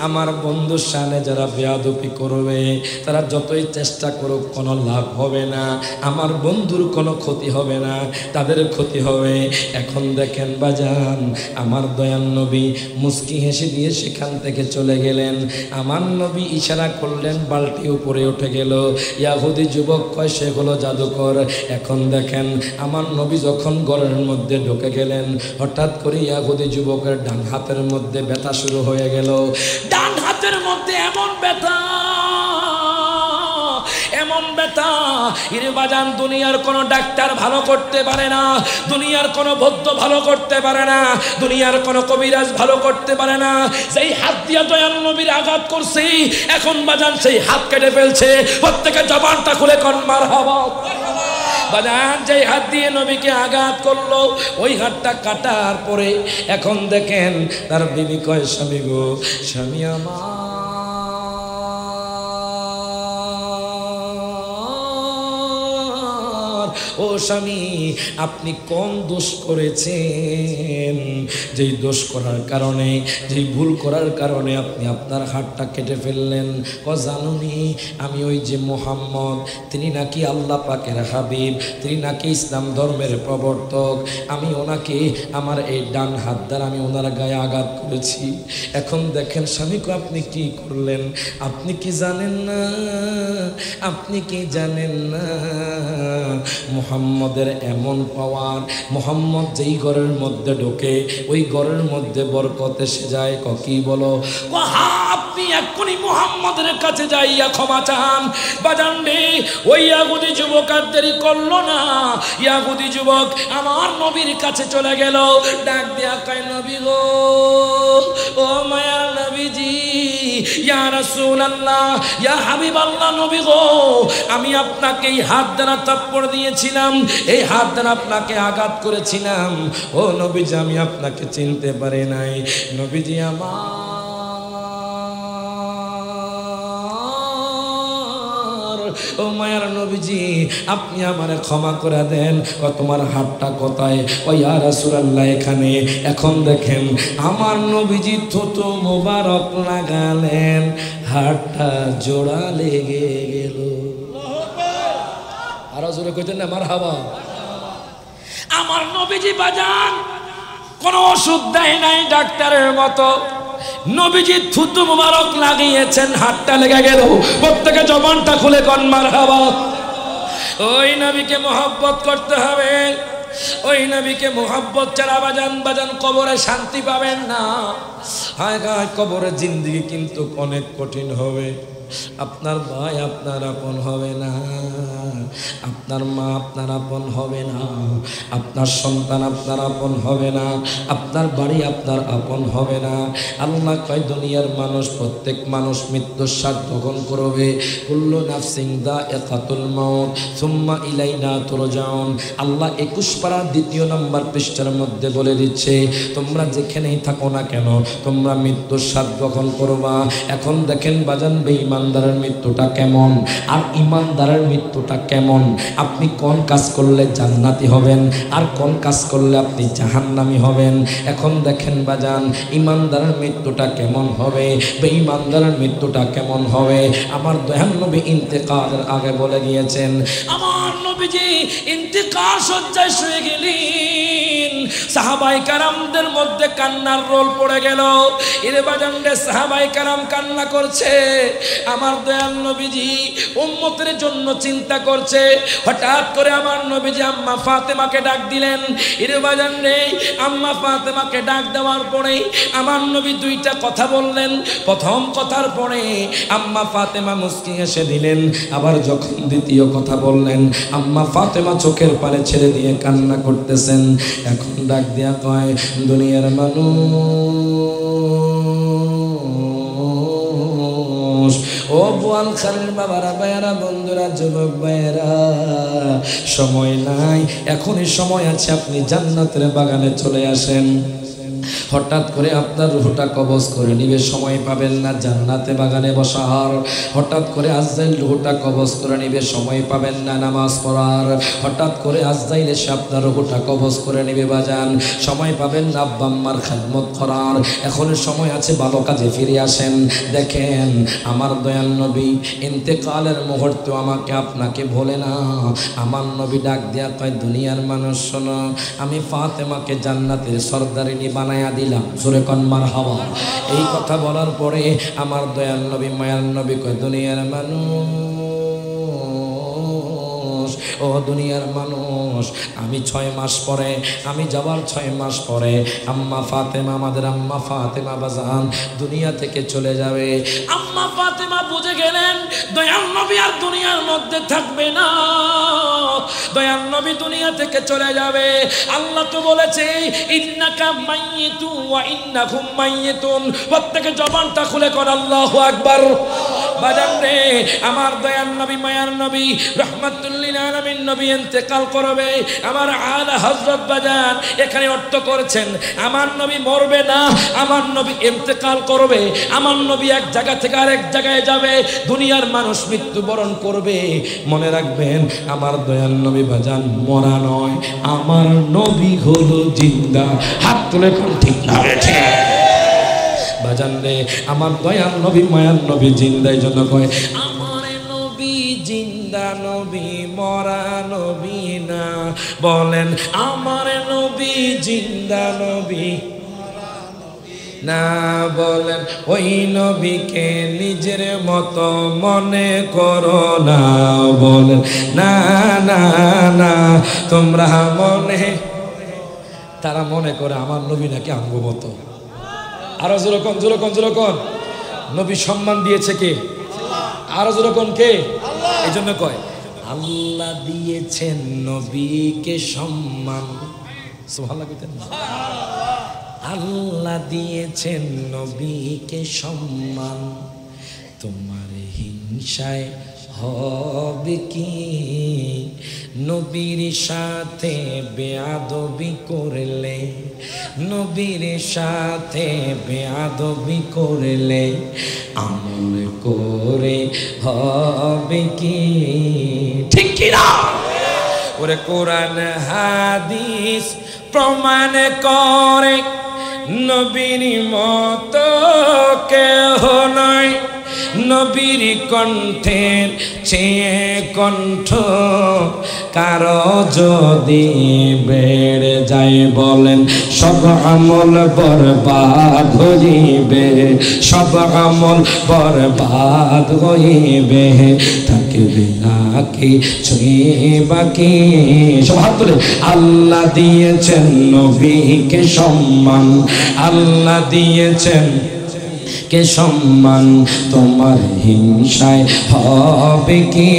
আমার বন্ধুর সামনে যারা বেয়াদবি করবে তারা যতই চেষ্টা করুক কোনো লাভ হবে না, আমার বন্ধুর কোনো ক্ষতি হবে না, তাদের ক্ষতি হবে। এখন দেখেন বাজান আমার দয়াল নবী মুস্কি হেসে দিয়ে সেখান থেকে চলে গেলেন। আমার নবী ইশারা করলেন বালতি উপরে উঠে গেল। ইয়াহুদি যুবক কয় সে হলো জাদুকর। এখন দেখেন আমার নবী যখন ঘরের মধ্যে ঢুকে গেলেন হঠাৎ করে ইয়াহুদি যুবকের ডান হাতের মধ্যে ব্যথা শুরু হয়ে গেল। ডান হাতের মধ্যে এমন ব্যথা, এমন ব্যথা ইরে বাজান দুনিয়ার কোনো ডাক্তার ভালো করতে পারে না, দুনিয়ার কোনো বৈদ্য ভালো করতে পারে না, দুনিয়ার কোনো কবিরাজ ভালো করতে পারে না। সেই হাত দিয়া দয়াল নবীর আঘাত করছে, এখন বাজান সেই হাত কেটে ফেলছে। প্রত্যেকে জবানটা খুলে কোন মারহাবা। বাজান যেই হাত দিয়ে নবীকে আঘাত করলো ওই হাতটা কাটার পরে এখন দেখেন তার বিবি কয় স্বামী গো, স্বামী আমার, ও স্বামী আপনি কোন দোষ করেছেন যেই দোষ করার কারণে, যেই ভুল করার কারণে আপনি আপনার হাতটা কেটে ফেললেন? ও জানুনি আমি ওই যে মুহাম্মদ তিনি নাকি আল্লাহ পাকের হাবিব, তিনি নাকি ইসলাম ধর্মের প্রবর্তক, আমি ওনাকে আমার এই ডান হাত দ্বারা আমি ওনার গায়ে আঘাত করেছি। এখন দেখেন স্বামীকে আপনি কি করলেন? আপনি কি জানেন না, আপনি কি জানেন না মুহাম্মদের এমন পাওয়ার, মুহাম্মদ যেই ঘরের মধ্যে ঢোকে ওই ঘরের মধ্যে বরকত এসে যায়। কি বলো? আপনি এক্ষুনি মুহাম্মদের কাছে যাইয়া ক্ষমা চান। বাজান রে ওই ইয়াহুদি যুবক আর দেরি করলো না, ইয়াহুদি যুবক আমার নবীর কাছে চলে গেল। ডাক দিয়া কয় নবী গো, ও মায়ার নবীজি, ইয়া রাসূলুল্লাহ, ইয়া হাবিবাল্লাহ, নবী গো আমি আপনাকে এই হাত দ্বারা থাপ্পড় দিয়েছিলাম, এই হাত দ্বারা আপনাকে আঘাত করেছিলাম। ও নবীজি, আমি আপনাকে চিনতে পারি নাই। নবীজি আমার, ও মায়ার নবীজি আপনি আমারে ক্ষমা করে দেন। তোমার হাতটা কোথায়? ও ইয়া রাসূলুল্লাহ এখানে। এখন দেখেন আমার নবীজি থুতু মোবারক লাগালেন, হাতটা জোড়া লেগে গেল। আরো জোরে কইতেন না মারহাবা। আমার নবীজি বাজান কোন ওষুধ দেয় নাই ডাক্তারের মতো, নবীজি থুতু মোবারক লাগিয়েছেন, হাতটা লেগে গেল। প্রত্যেকে জবানটা খুলে কোন মারহাবা। ওই নবীকে মহব্বত করতে হবে, ওই নবীকে মহব্বত ছাড়া বাজান কবরে শান্তি পাবেন না। হায় হায় কবরে জিন্দেগি কিন্তু অনেক কঠিন হবে। আপনার ভাই আপনার আপন হবে না, আপনার মা আপনার আপন হবে না, আপনার সন্তান আপনার আপন হবে না, আপনার বাড়ি আপনার আপন হবে না। আল্লাহ কয় দুনিয়ার মানুষ প্রত্যেক মানুষ মৃত্যুর স্বাদ গ্রহণ করবে। কুল্লু নাফসিন যায়িকাতুল মাউত সুম্মা ইলাইনা তুরজাউন। আল্লাহ 21 পারা 2 নম্বর পৃষ্ঠার মধ্যে বলে দিচ্ছে তোমরা যেখানেই থাকো না কেন তোমরা মৃত্যুর স্বাদ গ্রহণ করবা। এখন দেখেন বাজান বেঈমানদারের মৃত্যুটা কেমন আর ঈমানদারের মৃত্যুটা কেমন। আপনি কোন কাজ করলে জান্নাতি হবেন আর কোন কাজ করলে আপনি জাহান্নামী হবেন। এখন দেখেন বাজান ঈমানদারের মৃত্যুটা কেমন হবে, বেঈমানদারের মৃত্যুটা কেমন হবে। আমার দয়াল নবী ইন্তেকালের আগে বলে গিয়েছেন, আমার নবীজি ইন্তেকাল শয্যায় শুয়ে গেলেন, সাহাবায়ে কেরামদের মধ্যে কান্নার রোল পড়ে গেল। এর বাজান রে সাহাবায়ে কেরাম কান্না করছে, আমার দয়াল নবীজি উম্মতের জন্য চিন্তা করছে। হঠাৎ করে আমার নবীজি আম্মা ফাতেমাকে ডাক দিলেন। এর বাজান রে আম্মা ফাতেমাকে ডাক দেওয়ার পরে আমার নবী 2টা কথা বললেন। প্রথম কথার পরে আম্মা ফাতেমা মুস্কি হেসে দিলেন, আবার যখন দ্বিতীয় কথা বললেন আম্মা ফাতেমা চোখের পানি ছেড়ে দিয়ে কান্না করতেছেন। এখন ডাক দিয়া কয় দুনিয়ার মানুষ, ও বোয়াল খালের বাবারা ভাইয়ারা বন্ধুরা যুবক ভাইয়েরা, সময় নাই, এখনই সময় আছে, আপনি জান্নাতের বাগানে চলে আসেন। হঠাৎ করে আপনার রূহটা কবজ করে নিবে, সময় পাবেন না জান্নাতে বাগানে বসার। হঠাৎ করে আজরাইল রূহটা কবজ করে নিবে, সময় পাবেন না নামাজ পড়ার। হঠাৎ করে আজরাইল এসে আপনার রূহটা কবজ করে নিবে বাজান, সময় পাবেন না আব্বা আম্মার খেদমত করার। এখন সময় আছে, ভালো কাজে ফিরে আসেন। দেখেন আমার দয়াল নবী ইন্তেকালের মুহূর্তে আমাকে আপনাকে ভোলে না। আমার নবী ডাক দিয়া কয় দুনিয়ার মানুষ শোনো, আমি ফাতেমাকে জান্নাতের সরদারিনী বানায়া দিলাম। জোরে কোন মারহাবা। এই কথা বলার পরে আমার দয়াল নবী মায়ার নবী কয় দুনিয়ার মানুষ, ও দুনিয়ার মানুষ, আমি 6 মাস পরে, আমি যাওয়ার 6 মাস পরে আম্মা ফাতেমা, আমাদের আম্মা ফাতেমা বাজান দুনিয়া থেকে চলে যাবে। আম্মা ফাতেমা বুঝে গেলেন দয়াল নবী আর দুনিয়ার মধ্যে থাকবে না, দয়াল নবী দুনিয়া থেকে চলে যাবে। আল্লাহ তো বলেছে ইন্নাকা মাইয়িতু ওয়া ইন্নাহুম মাইয়িতুন। প্রত্যেকে জবানটা খুলে কর আল্লাহু আকবার। বাজান রে আমার দয়াল নবী মায়ার নবী রাহমাতুল লিল আলামিন নবী ইন্তেকাল করবে। আমার আলা হযরত বাজান এখানে অর্থ করেছেন আমার নবী মরবে না, আমার নবী ইন্তেকাল করবে। আমার নবী এক জায়গা থেকে আরেক জায়গায় যাবে, দুনিয়ার মানুষ মৃত্যুবরণ করবে। মনে রাখবেন আমার দয়াল নবী বাজান মরা নয়, আমার নবী হলো জিন্দা। হাত তুলে কোন ঠিক না ঠিক বাজান রে আমার দয়াল নবী মায়ার নবী জিন্দার জন্য কয় আমার নবী জিন্দা নবী মরা নবী না। বলেন আমার নবী জিন্দা নবী না, বলেন ওই নবীকে নিজের মতো মনে করো না। বলেন না না না তোমরা মনে, তারা মনে করে আমার নবী নাকি আমগো মতো। আরো যেরকম যেরকম যেরকম নবী সম্মান দিয়েছে কে? আরো যেরকম কে? এই জন্য কয় আল্লাহ দিয়েছেন নবীকে সম্মান। সুবহানাল্লাহ কইতেন না? আল্লাহ দিয়েছেন নবীকে সম্মান, তোমার হিংসায় হবে কি নবীর সাথে বেয়াদবি করলে, নবীর সাথে বেয়াদবি করলে আমল করে হবে কি, ঠিক কি না? ওরে কোরআন হাদিস প্রমাণ করে নবীর মতো কেহ নয়, নবীর কণ্ঠের চেয়ে কণ্ঠ কারো যদি বেড়ে যায় বলেন সব আমল বরবাদ হইবে, সব আমল বরবাদ হইবে, থাকবে না কিছুই বাকি। সব হাত তুলে আল্লাহ দিয়েছেন নবীকে সম্মান, আল্লাহ দিয়েছেন কে সম্মান, তোমার হিংসায় হবে কি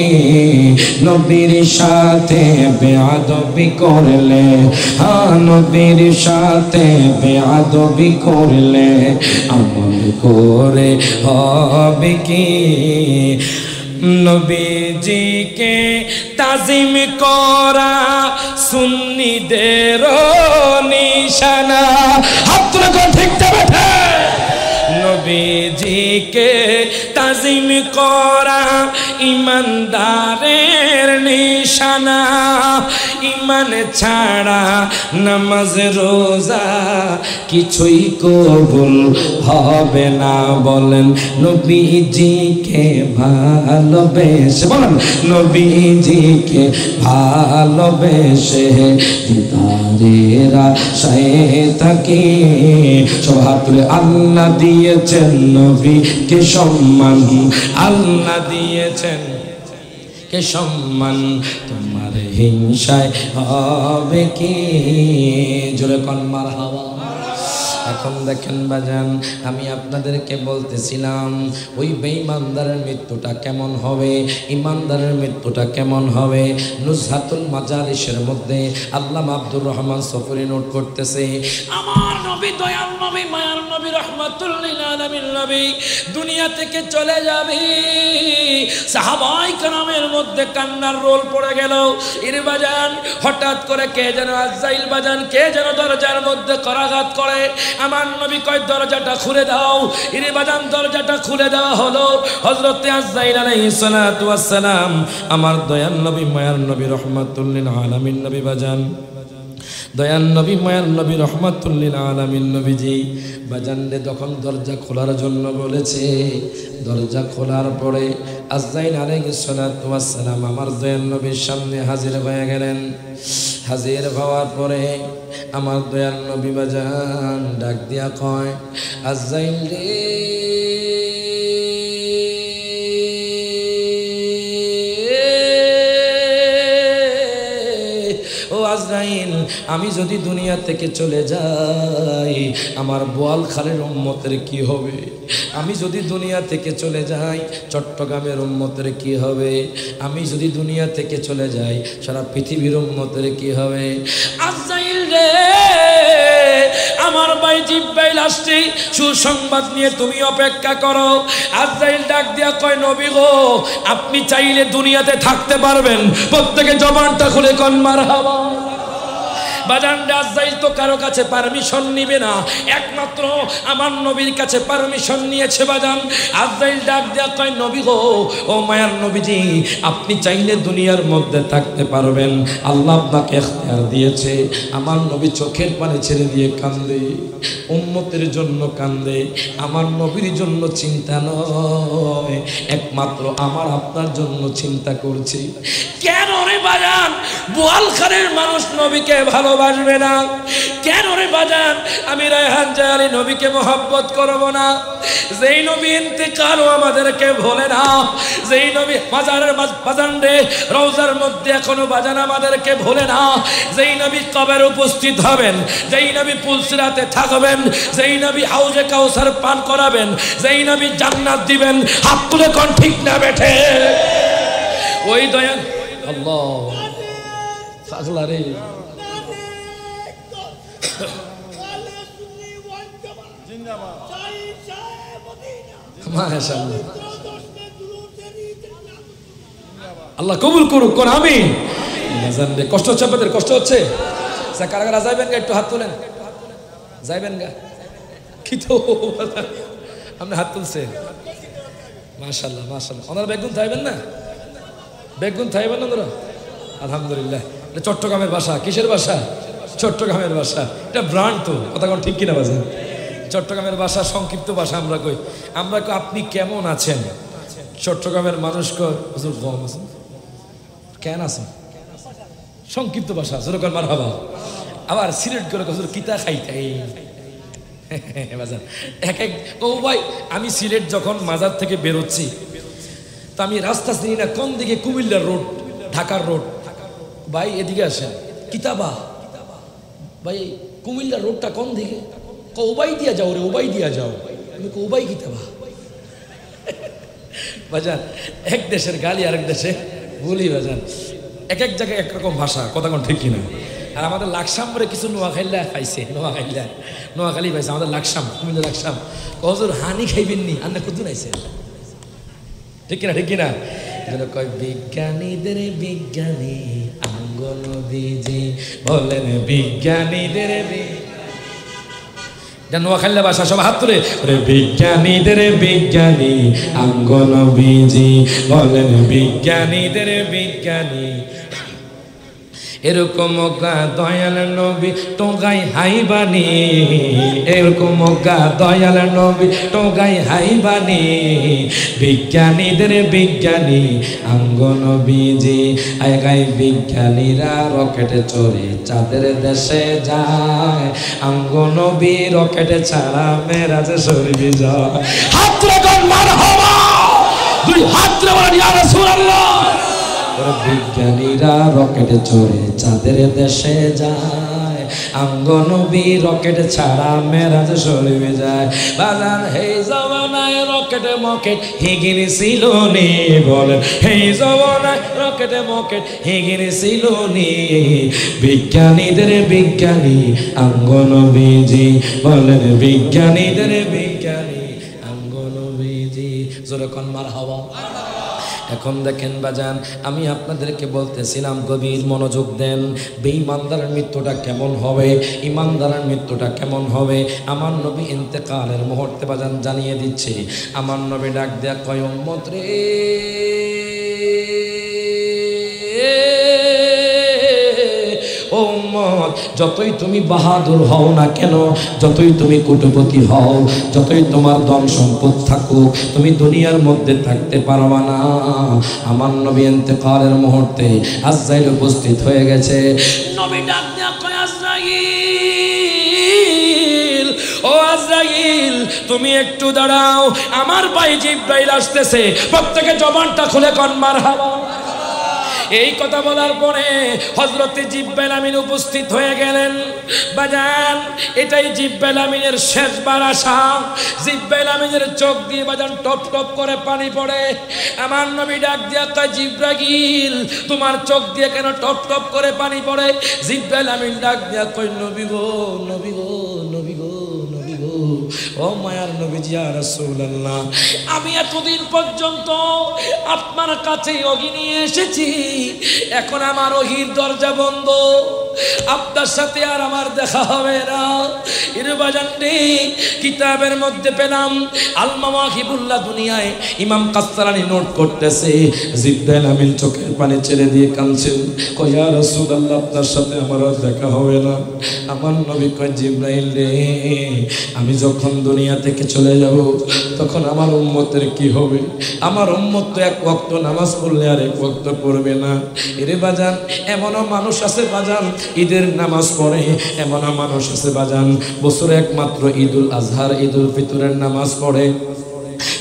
নবীর সাথে বেয়াদবি করলে, হ্যাঁ নবীর সাথে বেয়াদবি করলে আমল করে হবে কি। নবীজিকে তাজিম করা সুন্নিদের নিশানা, হাত তুলে কোন ঠিক যাবে। নবীজিকে তাজিম করা ইমানদারের নিশানা, ইমান ছাড়া নামাজ রোজা কিছুই কবুল হবে না। বলেন নবীজিকে ভালোবেসে, বলেন নবীজিকে ভালোবেসে দিদারের আশায় থাকি। সব হাত তুলে আল্লাহ দিয়েছেন নবীকে সম্মান, আল্লাহ দিয়েছেন কে সম্মান, তোমার হিংসায় হবে কি, জোরে কোন মারহাবা। এখন দেখেন বাজান, আমি আপনাদেরকে বলতেছিলাম ওই বেঈমানদারের মৃত্যুটা কেমন হবে, ইমানদারের মৃত্যুটা কেমন হবে। নুজহাতুল মাজালিসের মধ্যে আল্লামা আব্দুর রহমান সফরি নোট করতেছে, আমার নবী দয়াল নবী মায়ার নবী রহমাতুল লিল আলামিন নবী দুনিয়া থেকে চলে যাবে, সাহাবায়ে কেরামের মধ্যে কান্নার রোল পড়ে গেল। এর বাজান হঠাৎ করে কে যেন আজরাইল বাজান কে যেন দরজার মধ্যে করাঘাত করে। আমার নবী কয় দরজাটা খুলে দাও। এর বাজান দরজাটা খুলে দেওয়া হলো। হযরত আজরাইল আলাইহিস সালাতু ওয়াস সালাম আমার দয়াল নবী মায়ার নবী রহমাতুল লিল আলামিন নবী বাজান, দয়াল নবী মায়ার নবী রহমাতুল লিল আলামিন নবীজি বাজানরে যখন দরজা খোলার জন্য বলেছে, দরজা খোলার পরে আজরাইল আলাইহিস সালাতু ওয়াস সালাম আমার দয়াল নবীর সামনে হাজির হয়ে গেলেন। হাজির হওয়ার পরে আমার দয়াল নবী বাজান ডাক দিয়া কয়, আজরাইল রে, ও আজরাইল, আমি যদি দুনিয়া থেকে চলে যাই আমার বোয়াল খালের উম্মতের কি হবে? আমি যদি দুনিয়া থেকে চলে যাই চট্টগ্রামের উম্মতের কি হবে? আমি যদি দুনিয়া থেকে চলে যাই সারা পৃথিবীর উম্মতের কি হবে? আজরাইল রে, আমার ভাই জিব্রাইল আসছে, সুসংবাদ নিয়ে তুমি অপেক্ষা করো। আজরাইল ডাক দিয়া কয়, নবী গো, আপনি চাইলে দুনিয়াতে থাকতে পারবেন। প্রত্যেকে জবানটা খুলে কোন মারহাবা। বাজান আজরাইল তো কারো কাছে পারমিশন নিবে না, একমাত্র আমার নবীর কাছে পারমিশন নিয়েছে। বাজান আজরাইল ডাক দেয়া কয়, নবী গো, ও মায়ার নবীজি, আপনি চাইলে দুনিয়ার মধ্যে থাকতে পারবেন, আল্লাহ আপনাকে ইখতিয়ার দিয়েছে। আমার নবী চোখের পানি ছেড়ে দিয়ে কান্দে, উম্মতের জন্য কান্দে, আমার নবীর জন্য চিন্তা নয়, একমাত্র আমার আপনার জন্য চিন্তা করছি। কেন রে বাজান বোয়ালখালের মানুষ নবীকে ভালোবাসবে না? কেন রে বাজান আমি রায়হান জালালী নবীকে মহব্বত করব না? যেই নবী ইন্তেকালও আমাদেরকে ভোলে না, যেই নবী বাজারের বাজান রে রওজার মধ্যে এখনো বাজান আমাদেরকে ভোলে না, যেই নবী কবরে উপস্থিত হবেন, যেই নবী পুলসিরাতে থাকবেন, যেই নবী হাউজে কাউসার পান করাবেন, যেই নবী জান্নাত দিবেন, হাত তুলে কোন ঠিক না বেঠে? ওই দয়াল আল্লাহ পাগলা রে। মাশাআল্লাহ আল্লাহ কবুল করুক, কোন আমিন। কষ্ট হচ্ছে আপনাদের? কষ্ট হচ্ছে? কারা কারা যাইবেন গা একটু হাত তোলেন, যাইবেন গা কি তো আপনি হাত তুলছেন, মাশাআল্লাহ মাশাআল্লাহ। ওনারা বেগুন থাইবেন না, বেগুন থাইবেন না ওনারা? আলহামদুলিল্লাহ। এটা চট্টগ্রামের ভাষা। কিসের ভাষা? চট্টগ্রামের ভাষা। এটা ব্রান্ড তো, কথা কোন ঠিক কিনা বাজে? চট্টগ্রামের ভাষা সংক্ষিপ্ত ভাষা। আমরা কই আপনি কেমন আছেন? চট্টগ্রামের মানুষ কয় হুজুর কম আছেন, কেন আছেন, সংক্ষিপ্ত ভাষা। যেরকম মারহাবা। আবার সিলেট করে হুজুর কিতা খাইতাই বাজার এক এক। ও ভাই, আমি সিলেট যখন মাজার থেকে বেরোচ্ছি তা আমি রাস্তা চিনি না, কোন দিকে কুমিল্লার রোড, ঢাকার রোড। ভাই এদিকে আসেন, কিতাবা ভাই কুমিল্লার রোডটা কোন দিকে? ওবাই দিয়া যাও রে, ওবাই দিয়া যাও। আমি ওবাই কিতাবা বাজান। এক দেশের গালি আরেক দেশে বলি বাজান। এক এক জায়গায় একরকম ভাষা, কথা কোন ঠিক কিনা? আর আমাদের লাকসাম বলে কিছু নোয়াখাইল্লা পাইছে, নোয়াখালী পাইছে আমাদের লাকসাম, কুমিল্লা লাকসাম। হজুর হানি খাইবেন নি, আন্না কত নাইছে, ঠিক কিনা? ঠিক কিনা? কয় বিজ্ঞানীদের বিজ্ঞানী আঙ্গন বিজি বলেন, বিজ্ঞানীদের নোয়াখালী ভাষা। সব হাত তুলে বিজ্ঞানীদের বিজ্ঞানী আঙ্গন বিজি বলেন, বিজ্ঞানীদের বিজ্ঞানী। এরকম দয়াল নবী টোগাই হাইবানি, এরকম দয়াল নবী টোগাই হাইবানি, বিজ্ঞানীদের বিজ্ঞানী আঙ্গন বিজি। আগাই বিজ্ঞানীরা রকেটে চড়ে চাঁদের দেশে যায়, আঙ্গন বি রকেটে ছাড়া মেরাজে শরীফে যায়। হাত রাখুন মারহাবা, দুই হাত রাখুন ইয়া রাসূলুল্লাহ। বিজ্ঞানীরা রকেটে চড়ে চাঁদের দেশে যায়, আঙ্গনবী রকেট ছাড়া মেরাজ শরীফে যায়। বাজান হে জমানায় রকেটে মকেট হিগিরি ছিল নি, বলেন হে জমানায় রকেটে মকেট হিগিরি ছিল নি, বিজ্ঞানীদের বিজ্ঞানী আঙ্গনবীজি বলেন, বিজ্ঞানীদের বিজ্ঞানী আঙ্গনবীজি। যেরকম মারহাবা। এখন দেখেন বাজান, আমি আপনাদেরকে বলতেছিলাম গভীর মনোযোগ দেন। বেঈমানদারের মৃত্যুটা কেমন হবে, ইমানদারের মৃত্যুটা কেমন হবে, আমার নবী ইন্তেকালের মুহূর্তে বাজান জানিয়ে দিচ্ছে। আমার নবী ডাক দেয়া কয়, উম্মত রে, ও উম্মত, যতই তুমি বাহাদুর হও না কেন, যতই তুমি কোটিপতি হও, যতই তোমার ধন সম্পদ থাকুক, তুমি দুনিয়ার মধ্যে থাকতে পারবা না। আমার নবী ইন্তেকালের মুহূর্তে আজরাইল উপস্থিত হয়ে গেছে। নবী ডাক দেয়া কয়, আজরাইল, ও আজরাইল, তুমি একটু দাঁড়াও, আমার ভাই জিবরাইল আসতেছে। প্রত্যেকে জবানটা খুলে কোন মারহাবা। এই কথা বলার পরে হযরতে জিবরাইল আমিন উপস্থিত হয়ে গেলেন। বাজান, এটাই জিবরাইল আমিনের শেষবার আসা। জিবরাইল আমিনের চোখ দিয়ে বাজান টপ টপ করে পানি পড়ে। আমার নবী ডাক দিয়া কয়, জিবরাইল, তোমার চোখ দিয়ে কেন টপ টপ করে পানি পড়ে? জিবরাইল আমিন ডাক দিয়া কয়, নবী গো, নবী গো, নবী গো, নবী গো, ও মায়ার নবীজি ইয়া রাসূলুল্লাহ, আমি এতদিন পর্যন্ত আপনার কাছে ওহী নিয়ে এসেছি, এখন আমার ওহীর দরজা বন্ধ, আপনার সাথে আর আমার দেখা হবে না। এর বাজানটি কিতাবের মধ্যে পেলাম, আল মাওয়াহিবুল্লাহ দুনিয়ায় ইমাম কাসসালানি নোট করতেছে। জিবরাইল আমিন চোখের পানি ছেড়ে দিয়ে কাঁদছেন, কয় ইয়া রাসূলুল্লাহ, আপনার সাথে আমার আর দেখা হবে না। আমার নবী কয়, জিবরাইল রে, আমি যখন দুনিয়া থেকে চলে যাব তখন আমার উম্মতের কি হবে? আমার উম্মত তো এক ওয়াক্ত নামাজ পড়লে আর এক ওয়াক্ত পড়বে না। এরে বাজান, এমনও মানুষ আছে বাজান ঈদের নামাজ পড়ে, এমনও মানুষ আছে বাজান বছরে একমাত্র ঈদুল আজহার, ঈদুল ফিতরের নামাজ পড়ে,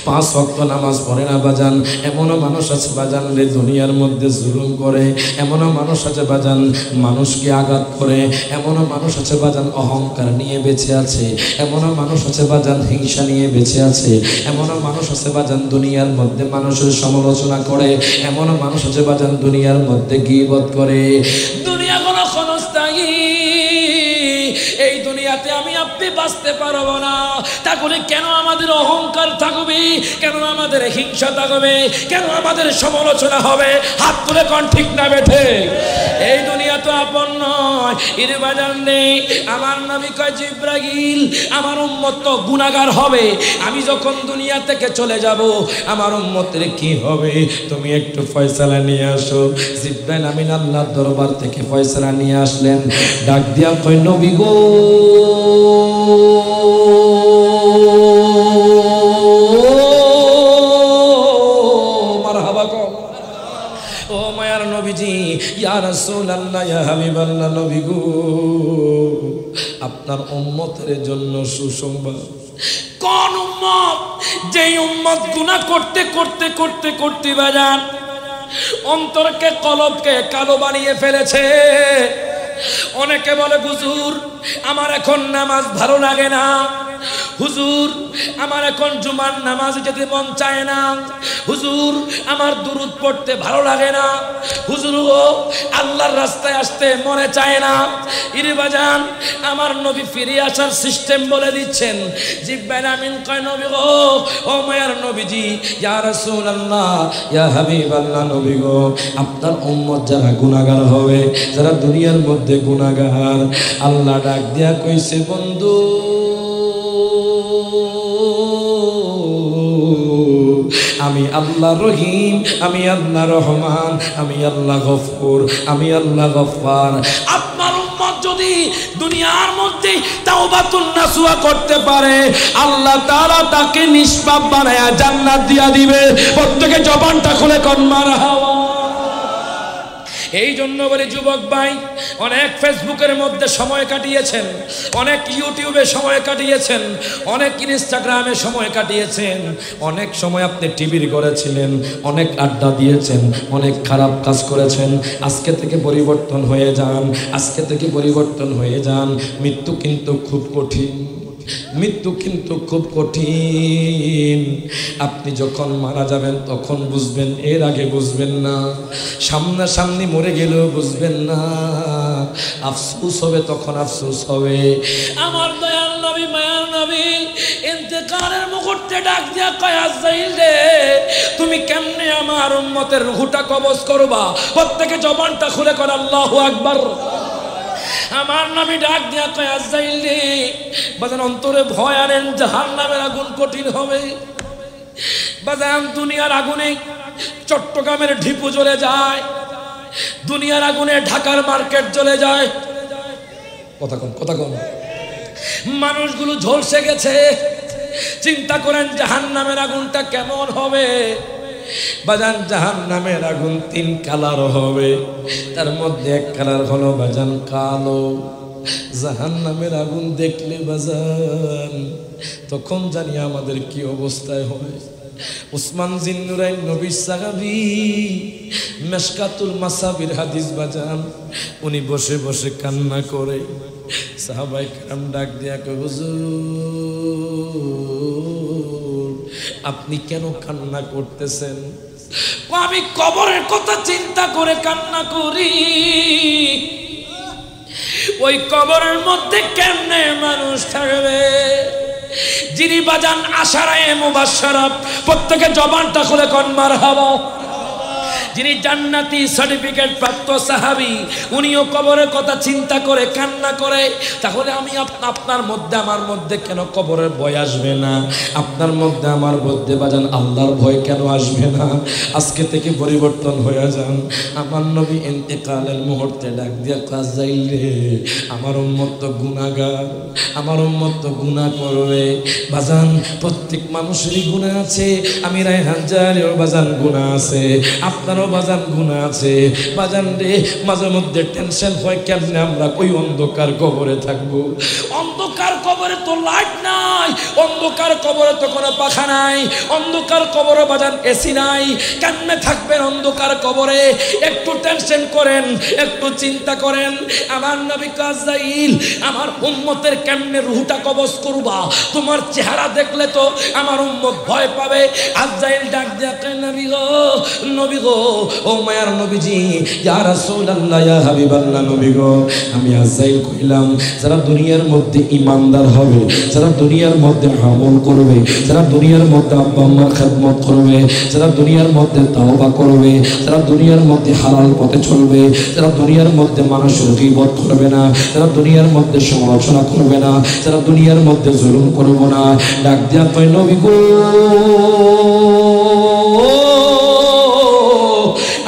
5 ওয়াক্ত নামাজ পড়ে না বাজান। এমনও মানুষ আছে বাজান রে দুনিয়ার মধ্যে জুলুম করে, এমনও মানুষ আছে বাজান মানুষকে আঘাত করে, এমনও মানুষ আছে বাজান অহংকার নিয়ে বেঁচে আছে, এমনও মানুষ আছে বাজান হিংসা নিয়ে বেঁচে আছে, এমনও মানুষ আছে বাজান দুনিয়ার মধ্যে মানুষের সমালোচনা করে, এমনও মানুষ আছে বাজান দুনিয়ার মধ্যে গীবত করে। দুনিয়া কোনো ক্ষণস্থায়ী, এই দুনিয়াতে আমি আপনি বাঁচতে পারবো না। তাহলে কেন আমাদের অহংকার থাকবে, কেন আমাদের হিংসা থাকবে, কেন আমাদের সমালোচনা হবে? হাত তুলে কোন ঠিক না বেঠে? এই দুনিয়া তো আপন নয়, এর বাজার নেই। আমার নবী কয় জিবরাইল আমার উম্মত তো গুনাহগার হবে, আমি যখন দুনিয়া থেকে চলে যাব আমার উম্মতের কি হবে? তুমি একটু ফয়সালা নিয়ে আসো। জিবরাইল আমিন আল্লাহর দরবার থেকে ফয়সালা নিয়ে আসলেন। ডাক দিয়া কয় নবী গো, মারহাবা কও। ও মায়ার নবীজি, ইয়া রাসূলুল্লাহ, ইয়া হাবিবাল্লাহ, নবী গো, আপনার উম্মতের জন্য সুসংবাদ। কোন উম্মত? যেই উম্মত গুনাহ করতে করতে করতে করতে বাজান অন্তরকে কলবকে কালো বানিয়ে ফেলেছে। অনেকে বলে হুজুর আমার এখন নামাজ ভালো লাগে না, হুজুর আমার এখন জুমার নামাজ যেতে মন চায় না, হুজুর আমার দুরূদ পড়তে ভালো লাগে না, হুজুর ও আল্লাহর রাস্তায় আসতে মনে চায় না। ইরে বাজান আমার নবী ফিরে আসার সিস্টেম বলে দিচ্ছেন। জিবরাইল আমিন কয় নবী গো, ও মায়ার নবীজি, ইয়া রাসূলুল্লাহ, ইয়া হাবিবাল্লাহ, নবী গো, আপনার উম্মত যারা গুনাহগার হবে, যারা দুনিয়ার মধ্যে গুনাহগার, আল্লাহ ডাক দিয়া কইছে বন্ধু আমি আল্লাহ রহিম, আমি আল্লাহ রহমান, আমি আল্লাহ গফুর, আমি আল্লাহ গফফার। আপনার উম্মত যদি দুনিয়ার মধ্যে তাওবাতুন নাসুহা করতে পারে আল্লাহ তাআলা তাকে নিষ্পাপ বানায়া জান্নাত দিয়া দিবে। প্রত্যেকে জবানটা খুলে কোন মারহাবা। এই জন্য বলে যুবক ভাই, অনেক ফেসবুকের মধ্যে সময় কাটিয়েছেন, অনেক ইউটিউবে সময় কাটিয়েছেন, অনেক ইনস্টাগ্রামে সময় কাটিয়েছেন, অনেক সময় আপনি টিভির ঘরে ছিলেন, অনেক আড্ডা দিয়েছেন, অনেক খারাপ কাজ করেছেন। আজকে থেকে পরিবর্তন হয়ে যান, আজকে থেকে পরিবর্তন হয়ে যান। মৃত্যু কিন্তু খুব কঠিন, মৃত্যু কিন্তু খুব কঠিন। আপনি যখন মারা যাবেন তখন বুঝবেন, এর আগে বুঝবেন না। সামনাসামনি মরে গেলেও বুঝবেন না। আফসোস হবে, তখন আফসোস হবে। আমার দয়াল নবী, মায়ার নবী ইন্তেকালের মুহূর্তে ডাক দিয়া কয় আজরাইল রে, তুমি কেমনে আমার উম্মতের রূহটা কবজ করবা? প্রত্যেকে জবানটা খুলে কর আল্লাহু আকবার। আমার নবী ডাক দিয়া কয় আজরাইল রে, বাজান অন্তরে ভয় আনেন, জাহান্নামের আগুন কঠিন হবে। বাজান দুনিয়ার আগুনে চট্টগ্রামের ঢিপু জ্বলে যায়, দুনিয়ার আগুনে ঢাকার মার্কেট জ্বলে যায়। কথা কম মানুষগুলো ঝলসে গেছে। চিন্তা করেন জাহান্নামের আগুনটা কেমন হবে। বাজান জাহান্নামের আগুন 3 কালার হবে, তার মধ্যে এক কালার হলো বাজান কালো। জাহান্নামের আগুন দেখলে বাজান তখন জানি আমাদের কি অবস্থায় হয়। উসমান জিন্নুরাইন নবীর সাহাবী, মিশকাতুল মাসাবির হাদিস বাজান, উনি বসে বসে কান্না করে। সাহাবায়ে কেরাম ডাক দিয়া কয় হুজুর আপনি কেন কান্না করতেছেন? আমি কবরের কথা চিন্তা করে কান্না করি। ওই কবরের মধ্যে কেমনে মানুষ থাকবে? যিনি বাজান আশারায়ে মুবাশশারা, প্রত্যেকে জবানটা খুলে কোন মারহাবা। যিনি জান্নাতি সার্টিফিকেট প্রাপ্ত সাহাবী, উনিও কবরের কথা চিন্তা করে কান্না করে। তাহলে আমি আপনার মধ্যে আমার মধ্যে কেন কবরের ভয় আসবে না? আপনার মধ্যে আমার মধ্যে বাজান আল্লাহর ভয় কেন আসবে না? আজকে থেকে পরিবর্তন হয়ে যান। আমার নবী ইন্তেকালের মুহূর্তে ডাক দিয়া আজরাইল রে, আমার উম্মত তো গুনাহগার, আমার উম্মত তো গুনাহ করবে। বাজান প্রত্যেক মানুষেরই গুনাহ আছে। আমি রায়হান জারির বাজান গুনাহ আছে, আপনারও বাজান গুনাহ আছে। বাজান রে মাঝে মধ্যে টেনশন হয়, কেমনে আমরা ওই অন্ধকার কবরে থাকবো। অন্ধকার কবরে কবরে তো লাইট নাই, অন্ধকার কবরে তো কোনো পাখা নাই, অন্ধকার কবরে বাজান এসি নাই, কেমনে থাকবেন অন্ধকার কবরে? একটু টেনশন করেন, একটু চিন্তা করেন। আমার নবী আজরাইল আমার উম্মতের কেমনে রূহটা কবজ করবা? তোমার চেহারা দেখলে তো আমার উম্মত ভয় পাবে। আজরাইল ডাক দিয়ে কয়, নবী গো, নবী গো, ও মায়ার নবীজি, ইয়া রাসূলুল্লাহ, ইয়া হাবিবাল্লাহ, নবী গো, আমি আজরাইল কইলাম যারা দুনিয়ার মধ্যে ইমানদার হবে, যারা দুনিয়ার মধ্যে আমল করবে, যারা দুনিয়ার মধ্যে আব্বা আম্মার খেদমত করবে, যারা দুনিয়ার মধ্যে তাওবা করবে, যারা দুনিয়ার মধ্যে হালাল পথে চলবে, যারা দুনিয়ার মধ্যে মানুষের গীবত করবে না, যারা দুনিয়ার মধ্যে সমালোচনা করবে না, যারা দুনিয়ার মধ্যে জুলুম করবে না, ডাক দিয়া কয়, নবী গো,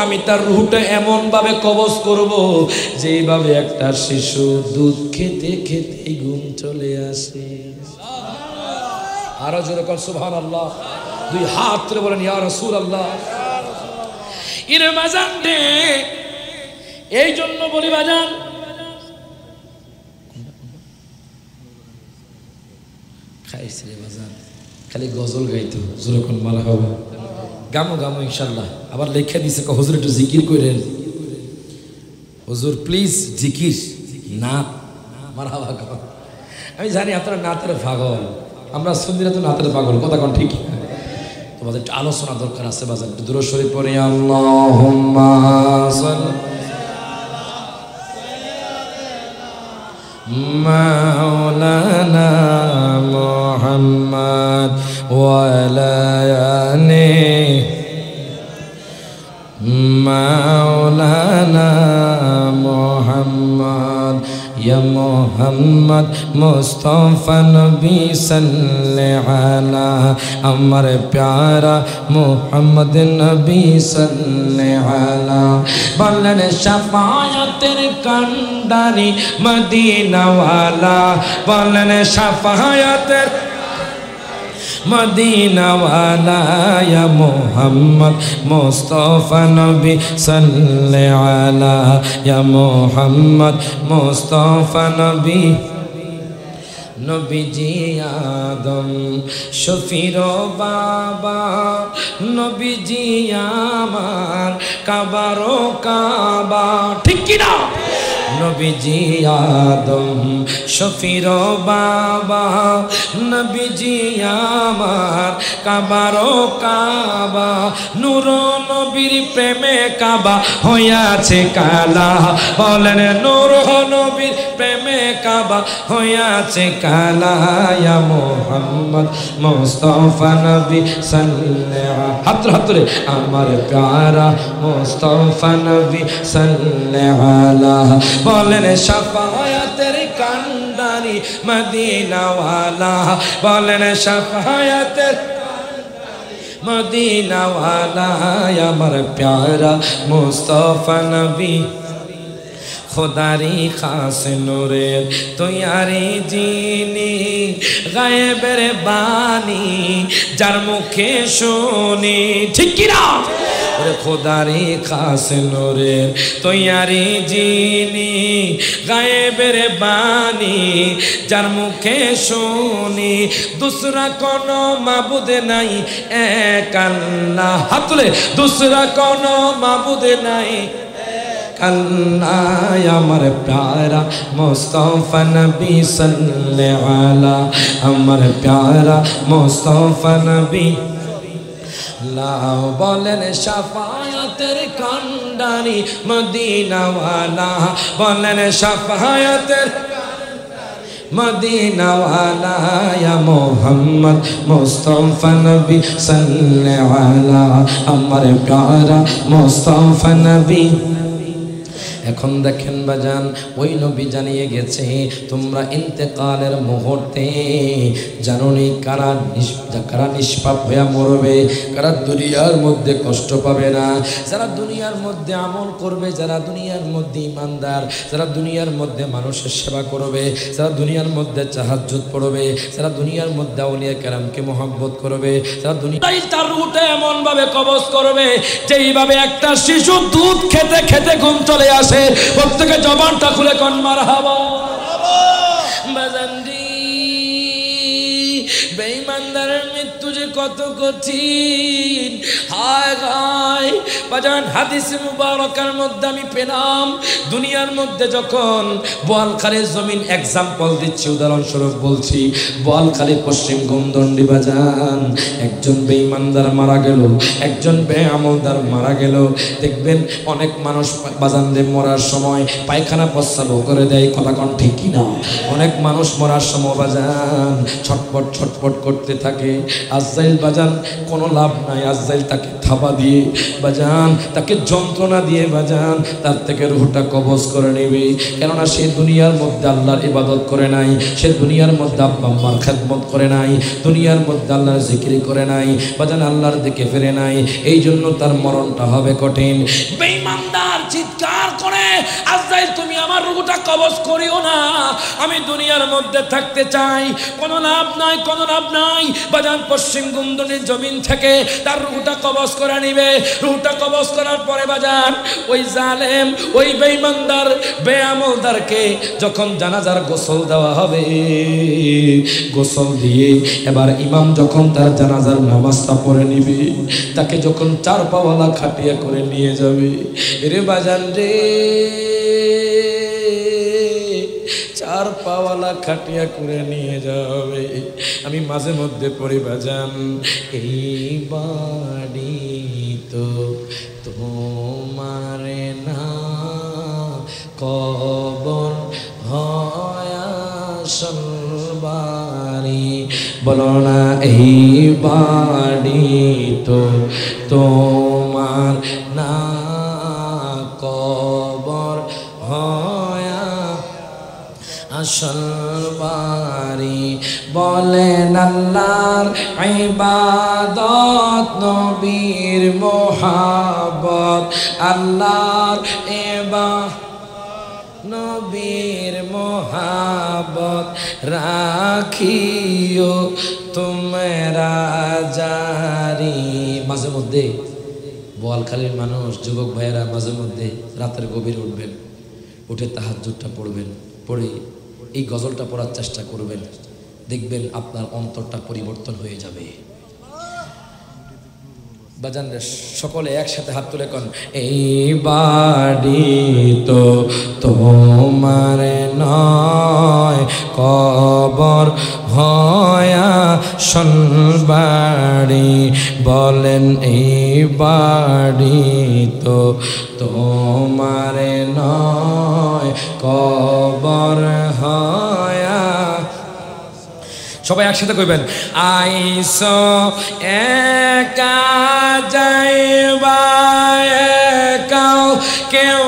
আমি তার রূহটা এমন ভাবে কবজ করব যেইভাবে একটা শিশু দুধ খেতে খেতে ঘুম চলে আসে। আরো জোরে কর সুবহানাল্লাহ, দুই হাত তুলে বলেন ইয়া রাসূলুল্লাহ। ইরে বাজান রে, এই জন্য বলি বাজান, খাইছে রে বাজান, খালি গজল গাইতো, জোরে কোন মারহাবা, গামো গামো ইনশাল্লাহ। আবার লেখা দিছে হুজুর একটু জিকির করেন, হুজুর প্লিজ জিকির না মারহাবা। আমি জানি আপনারা নাতের পাগল, আমরা সুন্নিরা তো নাতের পাগল, কথা কোন ঠিক? তোমাদের একটু আলোচনা দরকার আছে বাজার, একটু দুরূদ শরীফ পড়ি। আল্লাহুম্মা সাল্লি মাওলানা মুহাম্মদ ওয়া আলা আলি মাওলানা মুহাম্মদ, ইয়া মুহাম্মদ মুস্তাফা নবী সাল্লাল্লাহু আলা, আমার প্যারা মুহাম্মদ নবী সাল্লাল্লাহু আলা। বললেন শাফায়াতের কান্ডারি মদিনা ওয়ালা, বললেন শাফায়াতের মদিনা ওয়ালা, ইয়া মুহাম্মদ মুস্তাফা নবী সাল্লাল্লাহু আলা, ইয়া মুহাম্মদ মুস্তাফা নবী, নবীজি আদম শফির বাবা, নবীজি আমার কাবারো কাবা, ঠিক কি না? নবীজি আদম শফির বাবা, নবীজি আমার কাবারো কাবা, নূর নবীর প্রেমে কাবা হইয়াছে কালা, বলেন নূর নবীর প্রেমে কাবা হইয়াছে কালা, ইয়া মুহাম্মদ মুস্তাফা নবী সাল্লাল্লাহু, হাত ধরে আমার প্যারা মুস্তাফা নবী সাল্লাল্লাহু আলা, বলেন শাফায়াতের কান্ডারি মদিনা ওয়ালা, বলেন শাফায়াতের মদিনা ওয়ালা, আমার প্যারা মুস্তাফা নবী, খোদারি খাস নূরের তৈয়ারি যিনি, গায়েবের বাণী যার মুখে শুনি, ঠিক কি না? খোদারি খাস নূরের তৈয়ারি যিনি, গায়েবের বাণী যার মুখে শুনি, দুসরা কোনো মাবুদ নাই এক আল্লাহ, হাত তুলে, দুসরা কোনো মাবুদ নাই আল্লাহ, আমার প্যারা মুস্তাফা নবী সাল্লাল্লাহু আলা, আমার প্যারা মুস্তাফা নবী লাও, বলেন শাফায়াতের কান্ডারি মদিনা ওয়ালা, বলেন শাফায়াতের মদিনা ওয়ালা, ইয়া মুহাম্মদ মুস্তাফা নবী সাল্লাল্লাহু আলা, আমার প্যারা মুস্তাফা নবী। এখন দেখেন বাজান, ওই নবী জানিয়ে গেছে তোমরা ইন্তেকালের মুহূর্তে জানোনি কারা নিষ্পাপ হয়ে মরবে, কারা দুনিয়ার মধ্যে কষ্ট পাবে না, যারা দুনিয়ার মধ্যে আমল করবে, যারা দুনিয়ার মধ্যে ইমানদার, যারা দুনিয়ার মধ্যে মানুষের সেবা করবে, যারা দুনিয়ার মধ্যে তাহাজ্জুদ পড়বে, যারা দুনিয়ার মধ্যে আউলিয়া কেরামকে মহব্বত করবে, যারা দুনিয়ায় তার রূহটা এমন ভাবে কবজ করবে যেইভাবে একটা শিশু দুধ খেতে খেতে ঘুম চলে আসে। প্রত্যেকে জবানটা খুলে কোন মারহাবা। বাজানজি বেঈমানদারের মৃত্যু যে কত কঠিন, হায় হায় বাজান। হাদিস মুবারকার মধ্যে আমি পেলাম, দুনিয়ার মধ্যে যখন বোয়ালখালীর জমিন, এক্সাম্পল দিচ্ছি, উদাহরণস্বরূপ বলছি, বোয়ালখালীর পশ্চিম গোমদণ্ডি বাজান, একজন বেঈমানদার মারা গেল, একজন বেআমলদার মারা গেল। দেখবেন অনেক মানুষ বাজানদের মরার সময় পায়খানা প্রস্রাব করে দেয়, কথা কোন ঠিক কিনা? অনেক মানুষ মরার সময় বাজান ছটপট ছটপট করতে থাকে। আজরাইল বাজান কোনো লাভ নাই, আজরাইল তাকে থাবা দিয়ে বাজান, তাকে যন্ত্রণা দিয়ে বাজান তার থেকে রূহটা কবজ করে নেবে। কেননা সে দুনিয়ার মধ্যে আল্লাহর ইবাদত করে নাই, সে দুনিয়ার মধ্যে আব্বা আম্মার খেদমত করে নাই, দুনিয়ার মধ্যে আল্লাহর জিকির করে নাই বাজান, আল্লাহর দিকে ফিরে নাই। এই জন্য তার মরণটা হবে কঠিন। বেঈমানদার চিৎকার করে, আজরাইল তুমি আমার রূহটা কবজ করিও না, আমি দুনিয়ার মধ্যে থাকতে চাই। কোনো লাভ নাই, কোনো লাভ নাই বাজান। পশ্চিম গোমদণ্ডির জমিন থেকে তার রূহটা কবজ করে নিবে। রূহটা কবজ করার পরে বাজান ওই জালেম, ওই বেঈমানদার, বেআমলদারকে যখন জানাজার গোসল দেওয়া হবে, গোসল দিয়ে এবার ইমাম যখন তার জানাজার নামাজটা পড়ে নিবে, তাকে যখন চার পাওয়ালা খাটিয়া করে নিয়ে যাবে, রে বাজান রে, চার পাওয়ালা খাটিয়া করে নিয়ে যাবে। আমি মাঝে মধ্যে পড়ি বাজান, এই বাড়ি তো তোমারে না, কবর হয় আসল বাড়ি। বলো না এই বাড়ি তো তোমার না, কবর হয় আসল বাড়ি। বলেন আল্লাহর ইবাদত, নবীর মোহাব্বত, আল্লাহর ইবাদত, নবীর মোহাব্বত রাখিও তোমরা জারি। মাঝে মধ্যে বোয়ালখালীর মানুষ, যুবক ভাইয়েরা মাঝে মধ্যে রাতের গভীরে উঠবেন, উঠে তাহাজ্জুদটা পড়বেন, পড়ে এই গজলটা পড়ার চেষ্টা করবেন, দেখবেন আপনার অন্তরটা পরিবর্তন হয়ে যাবে। বাজান সকলে একসাথে হাত তুলে কোন, এই বাড়ি তো তোমার নয়, কবর হয় আসল বাড়ি। বলেন এই বাড়ি তো তোমার নয়, কবর হয়। সবাই একসাথে কইবেন, আইসো একা যাইবা একাও, কেউ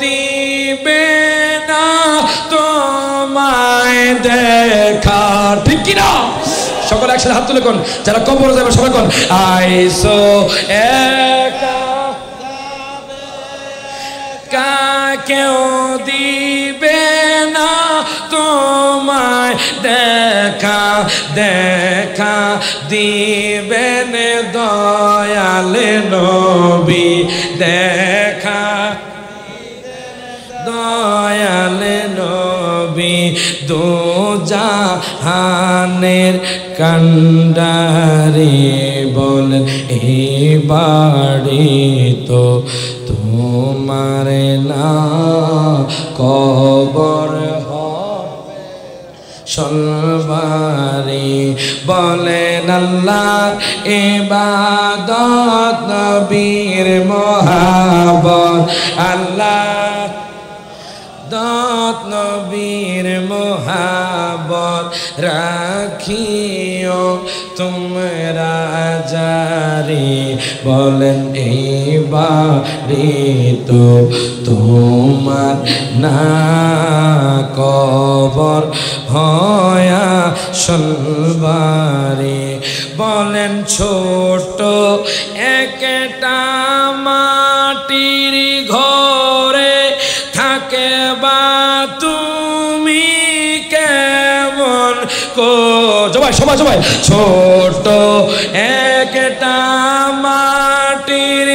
দিবে না তোমায় দেখা, ঠিক কিনা? সকলে একসাথে হাত তুলে কোন, যারা কবর যাবে সবাই কোন, আইসো একা কেউ দিবে না তোমায় দেখা, দেখা দিবেন দয়াল নবী, দেখা দয়াল নবী, দো জাহানের কান্ডারি। বলেন এই বাড়ি তো তোমার না, কবর হবে সলবারি। বলেন আল্লাহ ইবাদত, নবীর মোহাব্বত, আল্লাহ দত নবীর মোহাব্বত রাখিও তোমরা জারি। বলেন এই বাড়ি তো তোমার না, কবর হয় আসল বাড়ি। বলেন ছোট একটা মাটির ঘরে থাকে বা তুমি কেমন সবাই সবাই সবাই, ছোট একটা মাটির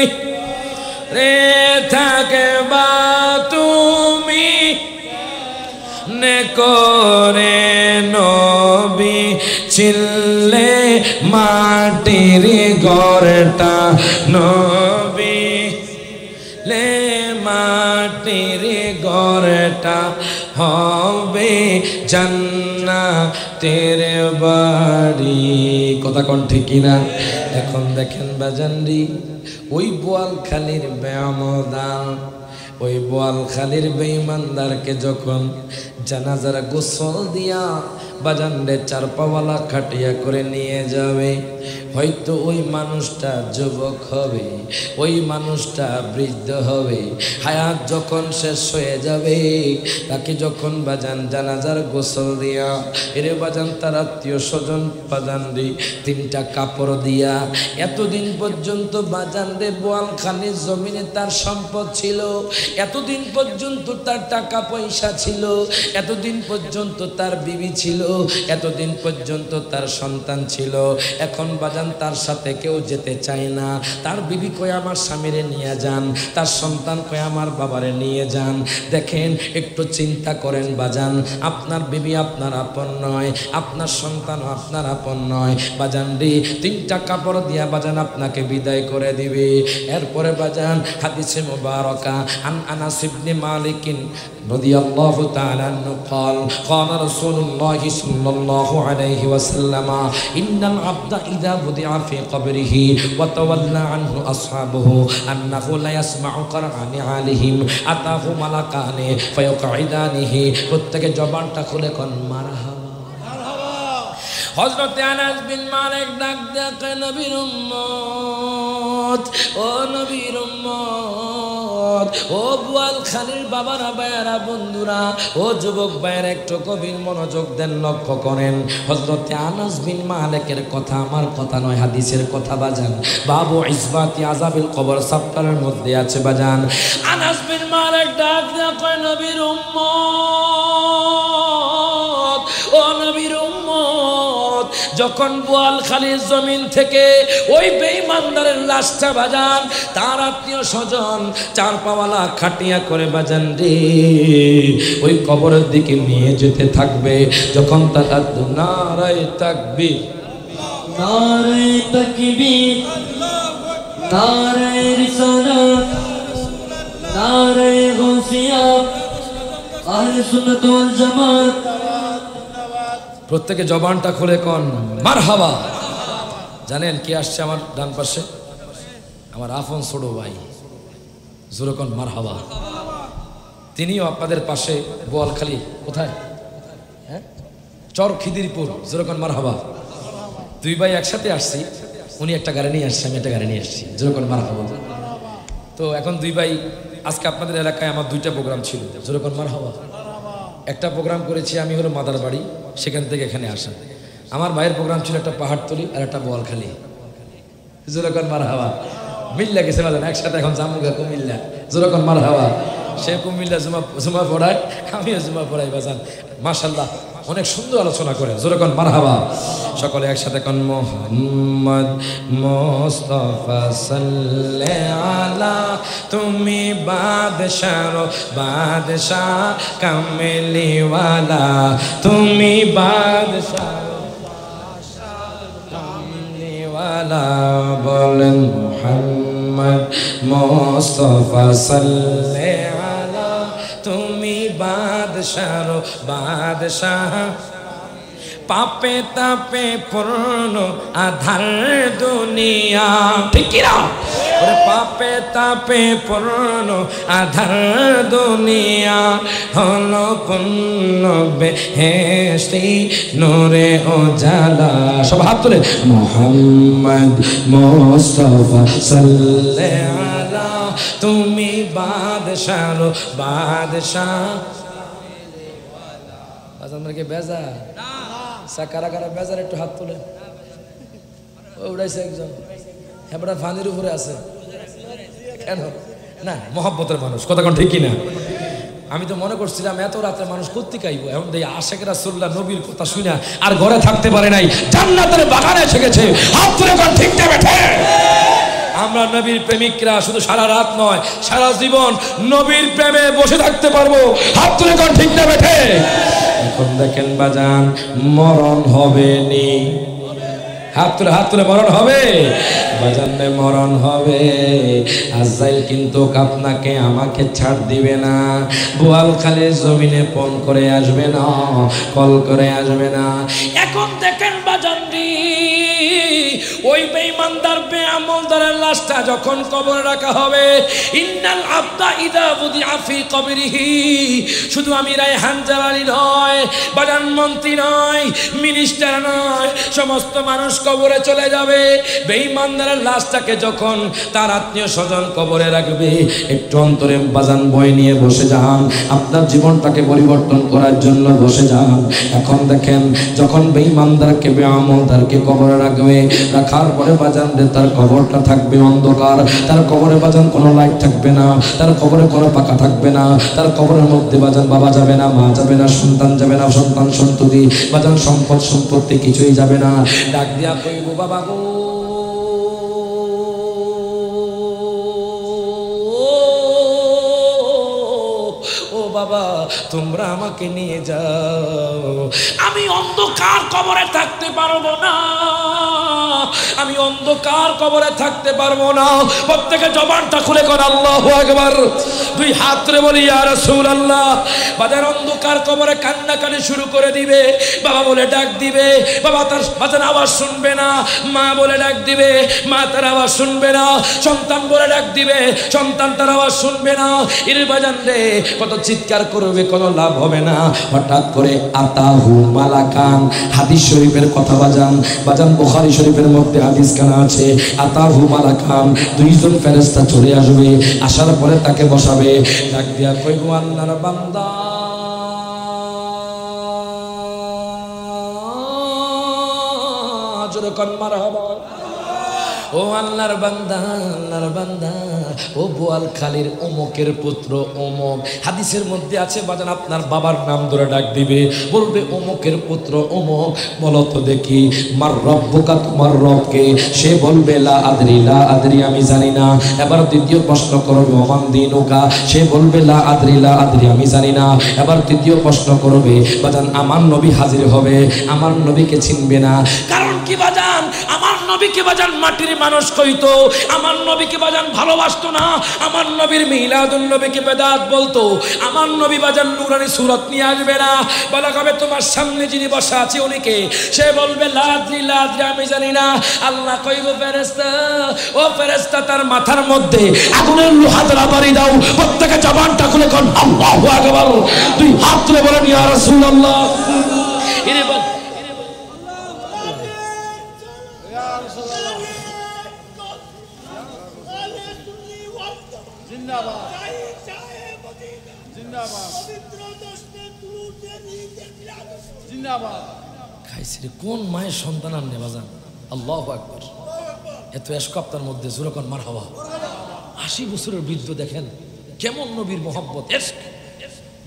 রে থাকে বা তুমি নে করে নবী চিনলে মাটির ঘরটা নবী লে মাটির ঘরটা হবে জান্নাতের বাড়ি। কথা কোন ঠিক না? এখন দেখেন বাজানরি, ওই বোয়ালখালীর বেয়ামদার, ওই বোয়ালখালীর বেঈমানদারকে যখন জানাজার গোসল দিয়া বাজানরে চারপাওয়ালা খাটিয়া করে নিয়ে যাবে, হয়তো ওই মানুষটা যুবক হবে, ওই মানুষটা বৃদ্ধ হবে। হায়াত যখন শেষ হয়ে যাবে, তাকে যখন বাজান জানাজার গোসল দিয়া এরে বাজান তার আত্মীয় স্বজন বাজান রে তিনটা কাপড় দিয়া, এতদিন পর্যন্ত বাজান রে বোয়ালখালীর জমিনে তার সম্পদ ছিল, এতদিন পর্যন্ত তার টাকা পয়সা ছিল, এতদিন পর্যন্ত তার বিবি ছিল, এতদিন পর্যন্ত তার সন্তান ছিল। এখন বাজান তার সাথে কেউ যেতে চায় না। তার বিবি কয় আমার স্বামীরে নিয়ে যান, তার সন্তান কয় আমার বাবারে নিয়ে যান। দেখেন একটু চিন্তা করেন বাজান, আপনার বিবি আপনার আপন নয়, আপনার সন্তানও আপনার আপন নয়। বাজান রে তিনটা কাপড় দিয়া বাজান আপনাকে বিদায় করে দিবে। এরপরে বাজান হাদিসে মুবারাকা আন আনাস ইবনে মালিক রাদিয়াল্লাহু তাআলা আনহু قال قال رسول الله صلى الله عليه وسلم إن العبد إذا وضع في قبره وتولى عنه أصحابه أنه لا يسمع قرع نعالهم أتاه ملكان فيقعدانه প্রত্যেকে জবানটা খুলে কোন মারহাবা। হযরত আনাস বিন মালিক ডাক দেখে নবীর উম্মত, ও নবীর উম্মত, ও বোয়ালখালীর বাবারা ভাইয়ারা বন্ধুরা, ও যুবক ভাইয়েরা একটু গভীর মনোযোগ দেন, লক্ষ্য করেন। হযরত আনাস বিন মালিকের কথা আমার কথা নয়, হাদিসের কথা বাজান। বাবু ইসবাতি আযাবিল কবর চ্যাপ্টারের মধ্যে আছে বাজান। আনাস বিন মালিক ডাক দেখে নবীর উম্মত, ও নবীর উম্মত, যখন বোয়ালখালীর জমিন থেকে ওই বেঈমানদারের লাশটা বাজান তার আত্মীয় স্বজন চারপাওয়ালা খাটিয়া করে বাজান রে ওই কবরের দিকে নিয়ে যেতে থাকবে, যখন তারা নারায়ে তাকবীর নারায়ে তাকবীর নারায়ে রিসালাত নারায়ে গাউসিয়া আহলে সুন্নাত ওয়াল জামাত, প্রত্যেকে জবানটা খুলে কোন মারহাবা। জানেন কি আসছে আমার ডান পাশে? আমার আপন ছোট ভাই, জোরে কোন মারহাবা। তিনিও আপনাদের পাশে বোয়ালখালী, কোথায়? হ্যাঁ, চর খিদিরপুর, জোরে কোন মারহাবা। দুই ভাই একসাথে আসছি, উনি একটা গাড়ি নিয়ে আসছে, আমি একটা গাড়ি নিয়ে আসছি, জোরে কোন মারহাবা। তো এখন দুই ভাই, আজকে আপনাদের এলাকায় আমার দুইটা প্রোগ্রাম ছিল, জোরে কোন মারহাবা। একটা প্রোগ্রাম করেছি আমি হলো মাদার বাড়ি, সেখান থেকে এখানে আসা। আমার ভাইয়ের প্রোগ্রাম ছিল একটা পাহাড়তলি আর একটা বোয়ালখালী, জোরকন মারহাবা। মিল্লা গেছে বাজান একসাথে, এখন জামুগা কুমিল্লা, জোরকন মারহাবা। সে কুমিল্লা জুমা পড়ায়, আমিও জুমা পড়াই বাজান। মাশাআল্লাহ অনেক সুন্দর আলোচনা করে, জোরকন মারহাবা। সকলে একসাথে কোন মুহাম্মদ মুস্তাফা সাল্লাল্লাহু আলা, তুমি বাদশাহ বাদশাহ কামলিওয়ালা, তুমি বাদশাহ কামলিওয়ালা। বলেন মুহাম্মদ মুস্তাফা সাল্লাল্লাহু আলা, তুমি বাদশাহ বাদশাহ। পাপে তাপে পূর্ণ আধার দুনিয়া, ঠিক কি না? পাপে তাপে পূর্ণ আধার দুনিয়া, হলো পূর্ণ বেহেশতি নূরে উজালা। সব হাত তুলে মুহাম্মদ মুস্তাফা সাল্লাল্লাহু আলা, তুমি বাদশাহ বাদশাহ। আপনাদেরকে বেজা কারা কারা বেজার একটু হাত তুলে। উড়াইছে একজন, হ্যাঁ ফানির উপরে আছে কেন? না মহব্বতের মানুষ, কথা কোন ঠিক কিনা? আমি তো মনে করছিলাম এত রাতে মানুষ কোত্থেকে আইব, এখন দেখি আশেক রাসূলুল্লাহ নবীর কথা শুনে আর ঘরে থাকতে পারে নাই, জান্নাতের বাগানে এসে গেছে। হাত তুলে কোন ঠিক না বেঠে? আমরা নবীর প্রেমিকরা শুধু সারা রাত নয়, সারা জীবন নবীর প্রেমে বসে থাকতে পারবো। হাত তুলে কোন ঠিক না বেঠে? এখন দেখেন বাজান মরণ হবে নি, হাত তুলে মরণ হবে বাজানে, মরণ হবে। আজরাইল কিন্তু আপনাকে আমাকে ছাড় দিবে না, বোয়ালখালীর জমিনে ফোন করে আসবে না, কল করে আসবে না। এখন দেখেন বাজান রে, ওই বেঈমানদার বেআমলদারের লাশটা যখন কবরে রাখা হবে, ইন্নাল আবদা ইদা বুদিআ ফি কবরিহি, শুধু আমিরাই হানজালালি নয়, বাজান মন্ত্রী নয়, মিনিস্টার নয়, সমস্ত মানুষ কবরে চলে যাবে। বেঈমানদারের লাশটাকে যখন তার আত্মীয় স্বজন কবরে রাখবে, একটু অন্তরে বাজান ভয় নিয়ে বসে যান, আপনার জীবনটাকে পরিবর্তন করার জন্য বসে যান। এখন দেখেন যখন বেঈমানদারকে বেআমলদারকে কবরে রাখবে, রাখার পরে বাজান তার কবরটা থাকবে অন্ধকার, তার কবরে বাজান কোনো লাইট থাকবে না, তার কবরে কোনো পাকা থাকবে না, তার কবরের মধ্যে বাজান বাবা যাবে না, মা যাবে না, সন্তান যাবে না, সন্তান সন্ততি বাজান সম্পদ সম্পত্তি কিছুই যাবে না। ডাক দিয়া কইব বাবা গো, ও বাবা তোমরা আমাকে নিয়ে যাও, আমি অন্ধকার কবরে থাকতে পারবো না, আমি অন্ধকার কবরে থাকতে পারবো না। প্রত্যেকে জবানটা খুলে কর আল্লাহু আকবার, দুই হাত তুলে বলি ইয়া রাসূলুল্লাহ। বাজার অন্ধকার কবরে কান্নাকাটি শুরু করে দিবে, বাবা বলে ডাক দিবে, বাবা তার বাজার আওয়াজ শুনবে না, মা বলে ডাক দিবে, মা তার আওয়াজ শুনবে না, সন্তান বলে ডাক দিবে, সন্তান তার আওয়াজ শুনবে না। এর বাজান রে কত চিৎকার করবে, কোনো লাভ হবে না। হঠাৎ করে আতাহু মালাকান, হাদিস শরীফের কথা বাজান, বাজান বুখারী শরীফের মধ্যে হাদিস কানা আছে, আতাহু মালাকান, দুইজন ফেরেশতা চলে আসবে, আসার পরে তাকে বসাবে, ডাক দিয়া কইব আল্লাহর বান্দা, জোরে কোন মারহাবা, ও আল্লাহর বান্দা, আল্লাহর বান্দা, ও বোয়ালখালীর অমুকের পুত্র অমুক। হাদিসের মধ্যে আছে বাজান আপনার বাবার নাম ধরে ডাক দিবে, বলবে অমুকের পুত্র অমুক, বলো তো দেখি মার রব্বুকা, তোমার রবকে? সে বলবে লা আদরি, লা আদরি, আমি জানি না। এবার দ্বিতীয় প্রশ্ন করবে ওমান দিনুকা, সে বলবে লা আদরি, লা আদরি, আমি জানি না। এবার তৃতীয় প্রশ্ন করবে বাজান আমার নবী হাজির হবে, আমার নবীকে চিনবে না, কারণ কি বাজান আমার নবীকে বাজান মাটির মানুষ কইতো, আমার নবীকে বাজান ভালোবাসতো না, আমার নবীর মিলাদুন নবীকে বেদাত বলতো, আমার নবী বাজান নূরানি সূরত নিয়ে আসবে না। বলা হবে তোমার সামনে যিনি বসা আছে উনিকে? সে বলবে লা আদরি, লা আদরি, আমি জানি না। আল্লাহ কইব ফেরেশতা, ও ফেরেশতা তার মাথার মধ্যে আগুনের লোহা দ্বারা বাড়ি দাও। প্রত্যেকে জবানটা খুলে কোন আল্লাহু আকবার, দুই হাত তুলে বলেন ইয়া রাসূলুল্লাহ। এরে বল খাইছি কোন মায়ের সন্তান আনলে বাজান, আল্লাহু আকবার। এত এশক আপনার মধ্যে, জোরে কোন মারহাবা। 80 বছরের বৃদ্ধ দেখেন কেমন নবীর মহব্বত, এশক।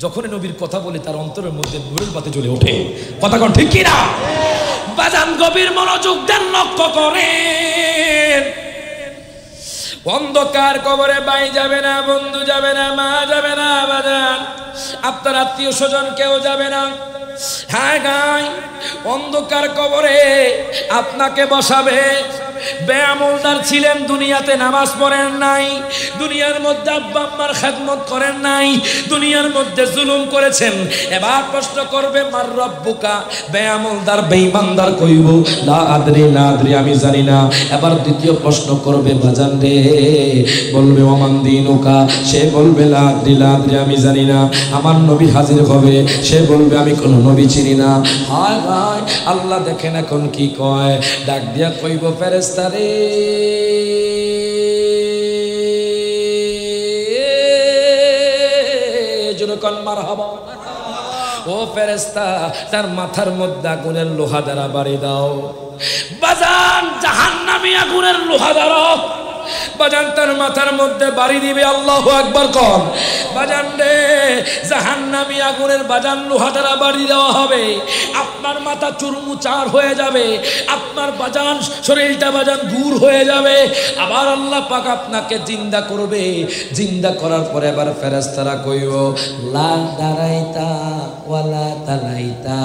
যখনই নবীর কথা বলি তার অন্তরের মধ্যে নূরের বাতি জ্বলে ওঠে, কথা কোন ঠিক কি না বাজান? গভীর মনোযোগ দেন, লক্ষ্য করেন। অন্ধকার কবরে ভাই যাবে না, বন্ধু যাবে না, মা যাবে না, বাজান আপনার আত্মীয় স্বজন কেউ যাবে না। হ্যাঁ গাই অন্ধকার কবরে আপনাকে বসাবে। বেআমলদার ছিলেন, দুনিয়াতে নামাজ পড়েন নাই, দুনিয়ার মধ্যে আব্বা আম্মার খেদমত করেন নাই, দুনিয়ার মধ্যে জুলুম করেছেন। এবার প্রশ্ন করবে মার রব্বুকা, বেআমলদার বেঈমানদার কইব লা আদরি, লা আদরি, আমি জানি না। এবার দ্বিতীয় প্রশ্ন করবে বাজান রে, বলবে ওমান দিনুকা, সে বলবে লা আদরি, লা আদরি, আমি জানি না। আমার নবী হাজির হবে, সে বলবে আমি কোন নবী চিনি না। হায় হায় আল্লাহ দেখেন এখন কি কয়, ডাক দিয়া কইব ফেরেশতারে, জোরকন মারহাবা। ও ফেরেশতা তার মাথার মধ্যে আগুনের লোহা দ্বারা বাড়ি দাও। বাজান জাহান্নামী আগুনের লোহা দ্বারা বাজান তার মাথার মধ্যে বাড়ি দিবে। আল্লাহু আকবার কর। বাজান রে জাহান্নামী আগুনের বাজান লোহা দ্বারা বাড়ি দেওয়া হবে, আপনার মাথা চুরমুচার হয়ে যাবে, আপনার বাজান শরীরটা বাজান দূর হয়ে যাবে। আবার আল্লাহ পাক আপনাকে জিন্দা করবে। জিন্দা করার পরে আবার ফেরেশতারা কইব লা দারাইতা ওয়ালা তালাইতা,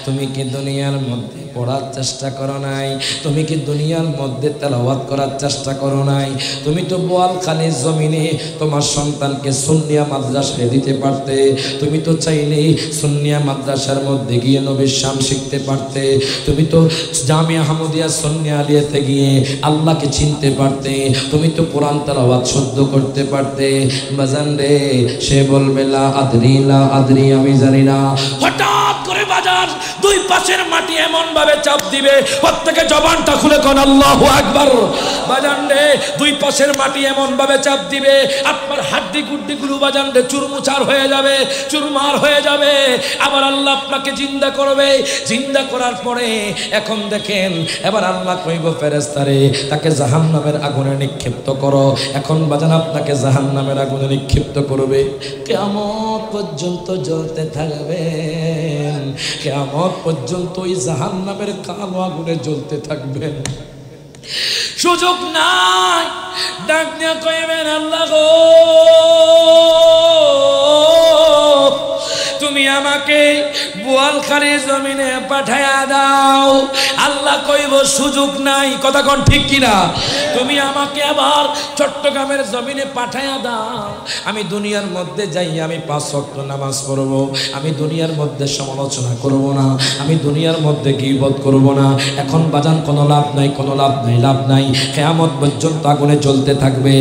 তুমি কি দুনিয়ার মধ্যে পড়ার চেষ্টা করো নাই? তুমি কি দুনিয়ার মধ্যে তেলাওয়াত করার চেষ্টা করো নাই? তুমি তো বোয়ালখালীর জমিনে তোমার সন্তানকে সুন্নিয়া মাদ্রাসায় দিতে পারতে। তুমি তো চাইলেই সুন্নিয়া মাদ্রাসার মধ্যে গিয়ে নবীর শান শিখতে পারতে। তুমি তো জামিয়া আহমদিয়া সুন্নিয়া আলিয়াতে গিয়ে আল্লাহকে চিনতে পারতে। তুমি তো কোরআন তেলাওয়াত শুদ্ধ করতে পারতে। বাজান রে সে বলবে লা আদরি, আমি জানি না। হঠাৎ করে বাজার দুই পাশের মাটি এমন ভাবে চাপ দিবে, প্রত্যেকে জবানটা খুলে কোন আল্লাহু আকবার। বাজান রে দুই পাশের মাটি এমন ভাবে চাপ দিবে, আপনার হাড্ডি গুড্ডি গুলো বাজান রে চুরমুচার হয়ে যাবে, চুরমার হয়ে যাবে। আবার আল্লাহ আপনাকে জিন্দা করবে। জিন্দা করার পরে এখন দেখেন এবার আল্লাহ কইব ফেরেশতারে তাকে জাহান্নামের আগুনে নিক্ষিপ্ত করো। এখন বাজান আপনাকে জাহান্নামের আগুনে নিক্ষিপ্ত করবে, কিয়ামত পর্যন্ত জ্বলতে থাকবেন। কিয়ামত পর্যন্ত ওই জাহান্নামের কালো আগুনে জ্বলতে থাকবেন। সুযোগ নাই, ডাক দিয়া কইবেন আল্লাহ গো তুমি আমাকে বোয়ালখালীর জমিনে পাঠায়া দাও। আল্লাহ কইব সুযোগ নাই, কথা কোন ঠিক কিনা? তুমি আমাকে আবার চট্টগ্রামের জমিনে পাঠায়া দাও। আমি দুনিয়ার মধ্যে যাই, আমি 5 ওয়াক্ত নামাজ পড়ব, আমি দুনিয়ার মধ্যে সমালোচনা করব না, আমি দুনিয়ার মধ্যে গীবত করব না। এখন বাজান কোনো লাভ নাই, কোনো লাভ নাই, লাভ নাই। কিয়ামত পর্যন্ত আগুনে জ্বলতে থাকবে।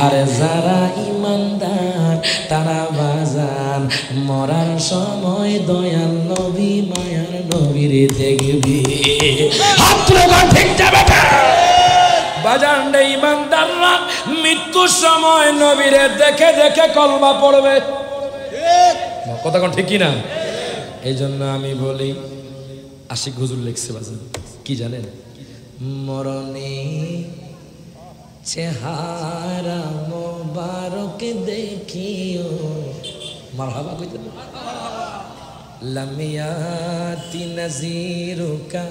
আর যারা ইমানদার তারা বাজান মরার সময় দয়াল নবী মায়ার নবীরে দেখবি। হাত তুলে ঠিক যাবে বাজান রে ইমানদাররা মৃত্যুর সময় নবীরে দেখে দেখে কলমা পড়বে। কথা কোন ঠিক কিনা? এই জন্য আমি বলি আশিক হুজুর লিখছে বাজান কি জানেন, মরণে চেহারা মোবারক দেখিও, মারহাবা কইতে লামিয়াতি নাজিরুকা,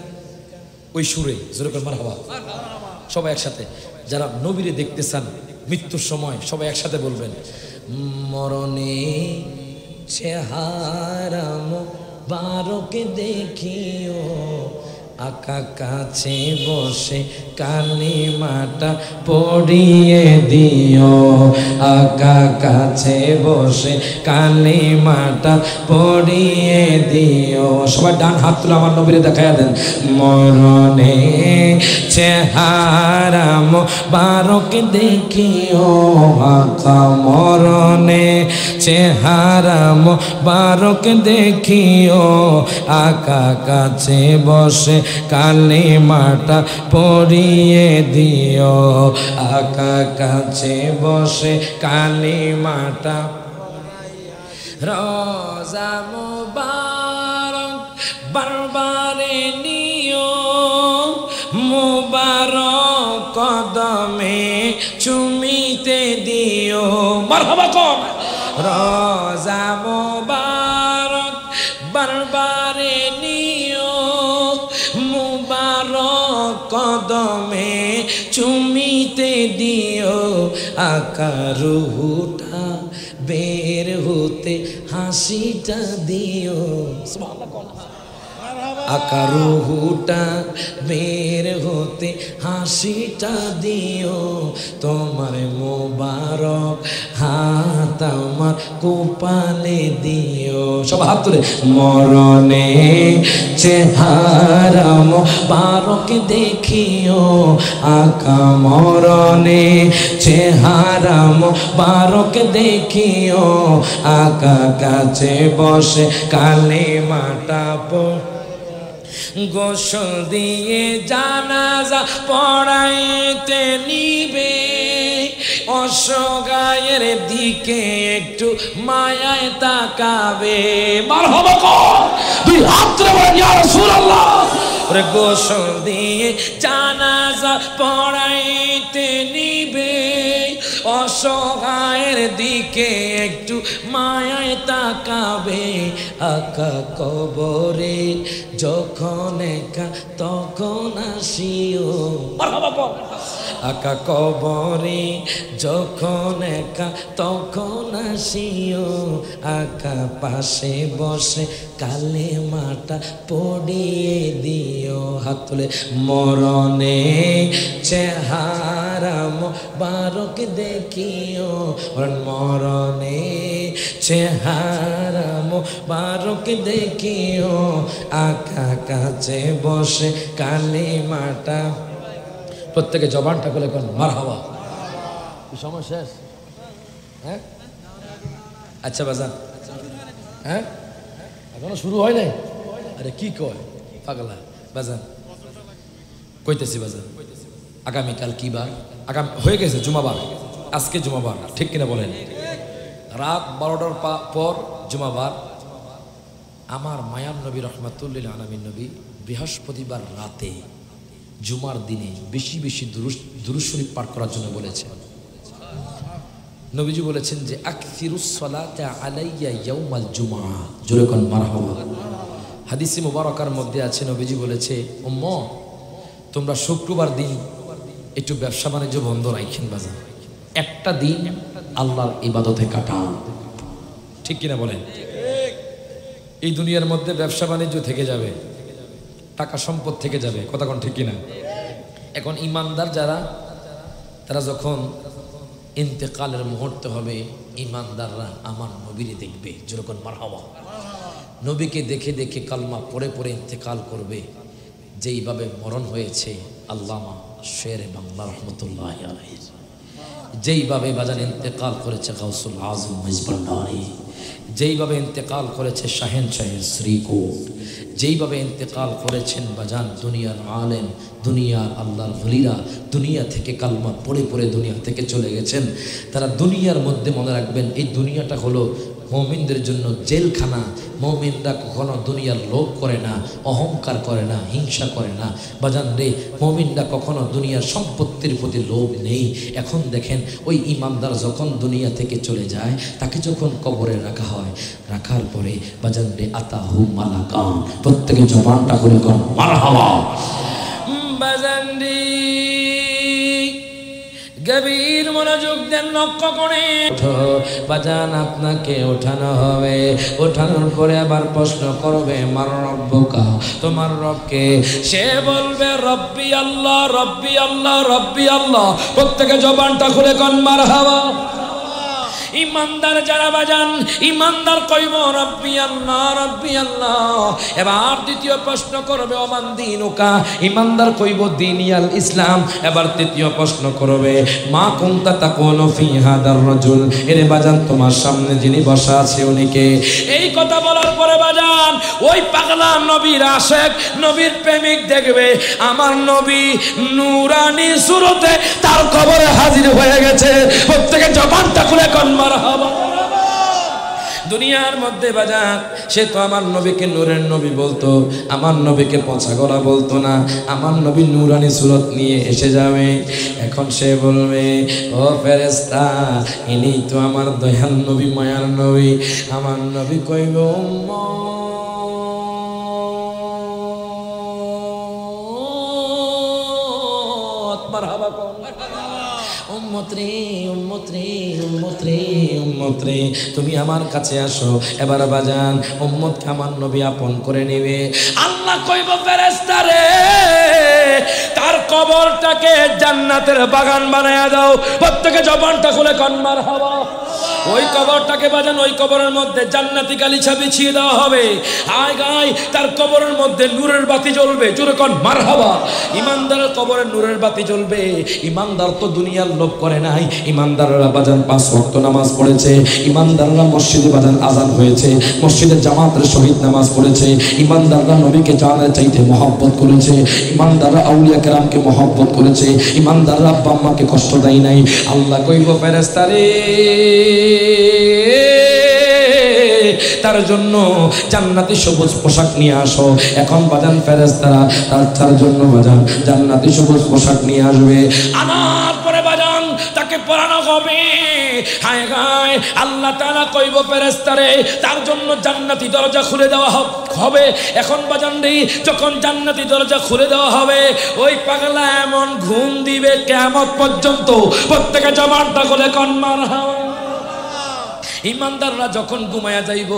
ওই সুরে জোরে করে মারহাবা। সবাই একসাথে যারা নবীরে দেখতে চান মৃত্যুর সময় সবাই একসাথে বলবেন, মরণে চেহারা মোবারক দেখিও, আকা কাছে বসে কালিমাটা পড়িয়ে দিও, আকা কাছে বসে কালিমাটা পড়িয়ে দিও। সবাই ডান হাত তুলে আমার নবীরে দেখাইয়া দেন। মরণে চেহারা মোবারক দেখিও, আকা মরণে চেহারা মোবারক দেখিও, আকা কাছে বসে কালিমাটা পড়িয়ে দিও, আকা কাছে বসে কালিমাটা। রোজা মুবারক বারবারে নিও, মুবারক কদমে চুমিতে দিও। মারহাবা কোন? রোজা মুবারক বারবারে নিও, মুবারক কদমে চুমিতে দিও, আকা রুহুটা বের হতে হাসিটা দিও। আকা রুহুটা বের হতে হাসিটা দিও, তোমার মোবারক হাত আমার কোপালে দিও। সব হাত তুলে। মরণে চেহারা মোবারক দেখিও, আকা মরণে চেহারা মোবারক দেখিও, আকা কাছে বসে কালিমাটা পড়। গোসল দিয়ে জানাজা পড়াইতে নিবে, অসহায়ের দিকে একটু মায়ায় তাকাবে। মারহাবা কর, দুই হাত তুলে বলেন ইয়া রাসূলুল্লাহ। ওরে গোসল দিয়ে জানাজা পড়াইতে মাটিতে নিবে, অসহায়ের দিকে একটু মায়ায় তাকাবে। আকা কবরে যখন একা তখন আসিও, আকা কবরে যখন একা তখন আসিও, আকা পাশে বসে কালেমাটা পড়িয়ে দিও। হাত তুলে মরণে চেহারা মোবারক দেখিও, মরণে চেহারা মোবারক দেখিও, আকা কাছে বসে কালেমাটা। প্রত্যেকে জবানটা খুলে কোন মারহাবা। কি সময় শেষ? হ্যাঁ আচ্ছা বাজান, হ্যাঁ এখনো শুরু হয় নাই? আরে কি কয় পাগলা বাজান, কইতেছি বাজান। আগামীকাল কি বার? আগামী হয়ে গেছে জুমাবার, আজকে জুমাবার, ঠিক কিনা বলেন? রাত 12টার পর জুমাবার। আমার মায়ার নবী রহমাতুল্লিল আলামিন নবী বৃহস্পতিবার রাতে জুমার দিনে বেশি বেশি দুরূদ শরীফ পাঠ করার জন্য বলেছেন। নবীজি বলেছেন যে আকসিরুস সালাতা আলাইয়া ইয়াউমাল জুমআ, জোরে কোন মারহাবা। হাদিসে মুবারাকার মধ্যে আছে নবীজি বলেছে, উম্মত তোমরা শুক্রবার দিন একটু ব্যবসা বাণিজ্য বন্ধ রাখেন বাজার, একটা দিন আল্লাহর ইবাদতে কাটান। ঠিক কিনা বলেন? এই দুনিয়ার মধ্যে ব্যবসা বাণিজ্য থেকে যাবে, টাকা সম্পদ থেকে যাবে, কথা কোন ঠিক কিনা? এখন ইমানদার যারা, তারা যখন ইন্তেকালের মুহূর্ত হবে, ইমানদাররা আমার নবীরে দেখবে, যেরকম মারহাবা। নবীকে দেখে দেখে কালমা পড়ে পড়ে ইন্তেকাল করবে। যেইভাবে মরণ হয়েছে আল্লামা শেরে বাংলা রহমতুল্লাহ আলাইহি, যেইভাবে বাজান ইন্তেকাল করেছে গাউসুল আজম মেজবান্ডারি, যেইভাবে ইন্তেকাল করেছে শাহেন শাহের শ্রীকোট, যেইভাবে ইন্তেকাল করেছেন বাজান দুনিয়ার আলেম, দুনিয়ার আল্লাহর ওলিরা, দুনিয়া থেকে কালমা পড়ে পড়ে দুনিয়া থেকে চলে গেছেন। তারা দুনিয়ার মধ্যে মনে রাখবেন, এই দুনিয়াটা হলো মুমিনদের জন্য জেলখানা। মুমিনরা কখনো দুনিয়ার লোভ করে না, অহংকার করে না, হিংসা করে না বাজান রে। মুমিনরা কখনো দুনিয়ার সম্পত্তির প্রতি লোভ নেই। এখন দেখেন, ওই ইমানদার যখন দুনিয়া থেকে চলে যায়, তাকে যখন কবরে রাখা হয়, রাখার পরে বাজান রে আতাহু মালাকান, প্রত্যেকে জবানটা করে কোন মারহাবা। বাজান রে গভীর মনোযোগ দেন, লক্ষ্য করে বাজান আপনাকে ওঠানো হবে। ওঠানোর পরে আবার প্রশ্ন করবে মার রব্বুকা, তোমার রবকে? সে বলবে রব্বি আল্লাহ, রব্বি আল্লাহ, রব্বি আল্লাহ। প্রত্যেকে জবানটা খুলে কোন মারহাবা। ইমানদার যারা বাজান, ইমানদার কইব রব্বি আল্লাহ, রব্বি আল্লাহ। এবার দ্বিতীয় প্রশ্ন করবে ওমান দীনুকা, ইমানদার কইব দীনিয়াল ইসলাম। এবার তৃতীয় প্রশ্ন করবে মা কুনতা তাকুনু ফি হাদার রাজুল, এরে বাজান তোমার সামনে যিনি বসা আছে উনি কে? এই কথা বলার পরে বাজান ওই পাগলা নবীর আশিক, নবীর প্রেমিক দেখবে আমার নবী নূরানি সুরতে তার কবরে হাজির হয়ে গেছে। প্রত্যেকে জবানটা খুলে কোন মারহাবা। দুনিয়ার মধ্যে বাজার সে তো আমার নবীকে নূরের নবী বলতো, আমার নবীকে পচা গলা বলতো না, আমার নবী নূরানি সুরত নিয়ে এসে যাবে। এখন সে বলবে ও ফেরেশতা, ইনি তো আমার দয়াল নবী, মায়ার নবী। আমার নবী কইব উম্মত, মারহাবা কোন উম্মত রে, উম্মত রে, উম্মত রে, উম্মত রে, তুমি আমার কাছে আসো। এবার বাজান উম্মতকে আমার নবী আপন করে নেবে। আল্লাহ কইব ফেরেশতা রে, তার কবরটাকে জান্নাতের বাগান বানায়া দাও। প্রত্যেকে জবানটা খুলে কোন মারহাবা। ওই কবরটাকে বাজান, ওই কবরের মধ্যে জান্নাতি গালিচা বিছিয়ে দেওয়া হবে। হায় গায় তার কবরের মধ্যে নূরের বাতি জ্বলবে, জোরে কোন মারহাবা। ইমানদারের কবরে নূরের বাতি জ্বলবে। ইমানদার তো দুনিয়ার লোভ করে নাই। ইমানদাররা বাজান 5 ওয়াক্ত নামাজ পড়েছে। ইমানদাররা মসজিদে বাজান আজান হয়েছে, মসজিদে জামাতের সহিত নামাজ পড়েছে। ইমানদাররা নবীকে জানের চাইতে মহব্বত করেছে। ইমানদাররা আউলিয়া কেরামকে মহব্বত করেছে। ইমানদাররা আব্বা আম্মাকে কষ্ট দেয় নাই। আল্লাহ কইব ফেরেশতা রে, তার জন্য জান্নাতি সবুজ পোশাক নিয়ে আসো। এখন বাজান ফেরেশতারা তার জন্য বাজান জান্নাতি সবুজ পোশাক নিয়ে আসবে। আনার পরে পরানো হবে। হায় হায়, আল্লাহ তাআলা কইব ফেরেশতারে তার জন্য জান্নাতি দরজা খুলে দেওয়া হবে। এখন বাজান রে, যখন জান্নাতি দরজা খুলে দেওয়া হবে, ওই পাগলা এমন ঘুম দিবে কিয়ামত পর্যন্ত। প্রত্যেকে জবানটা খুলে কোন মারহাবা। ইমানদাররা যখন ঘুমায়া যাইব,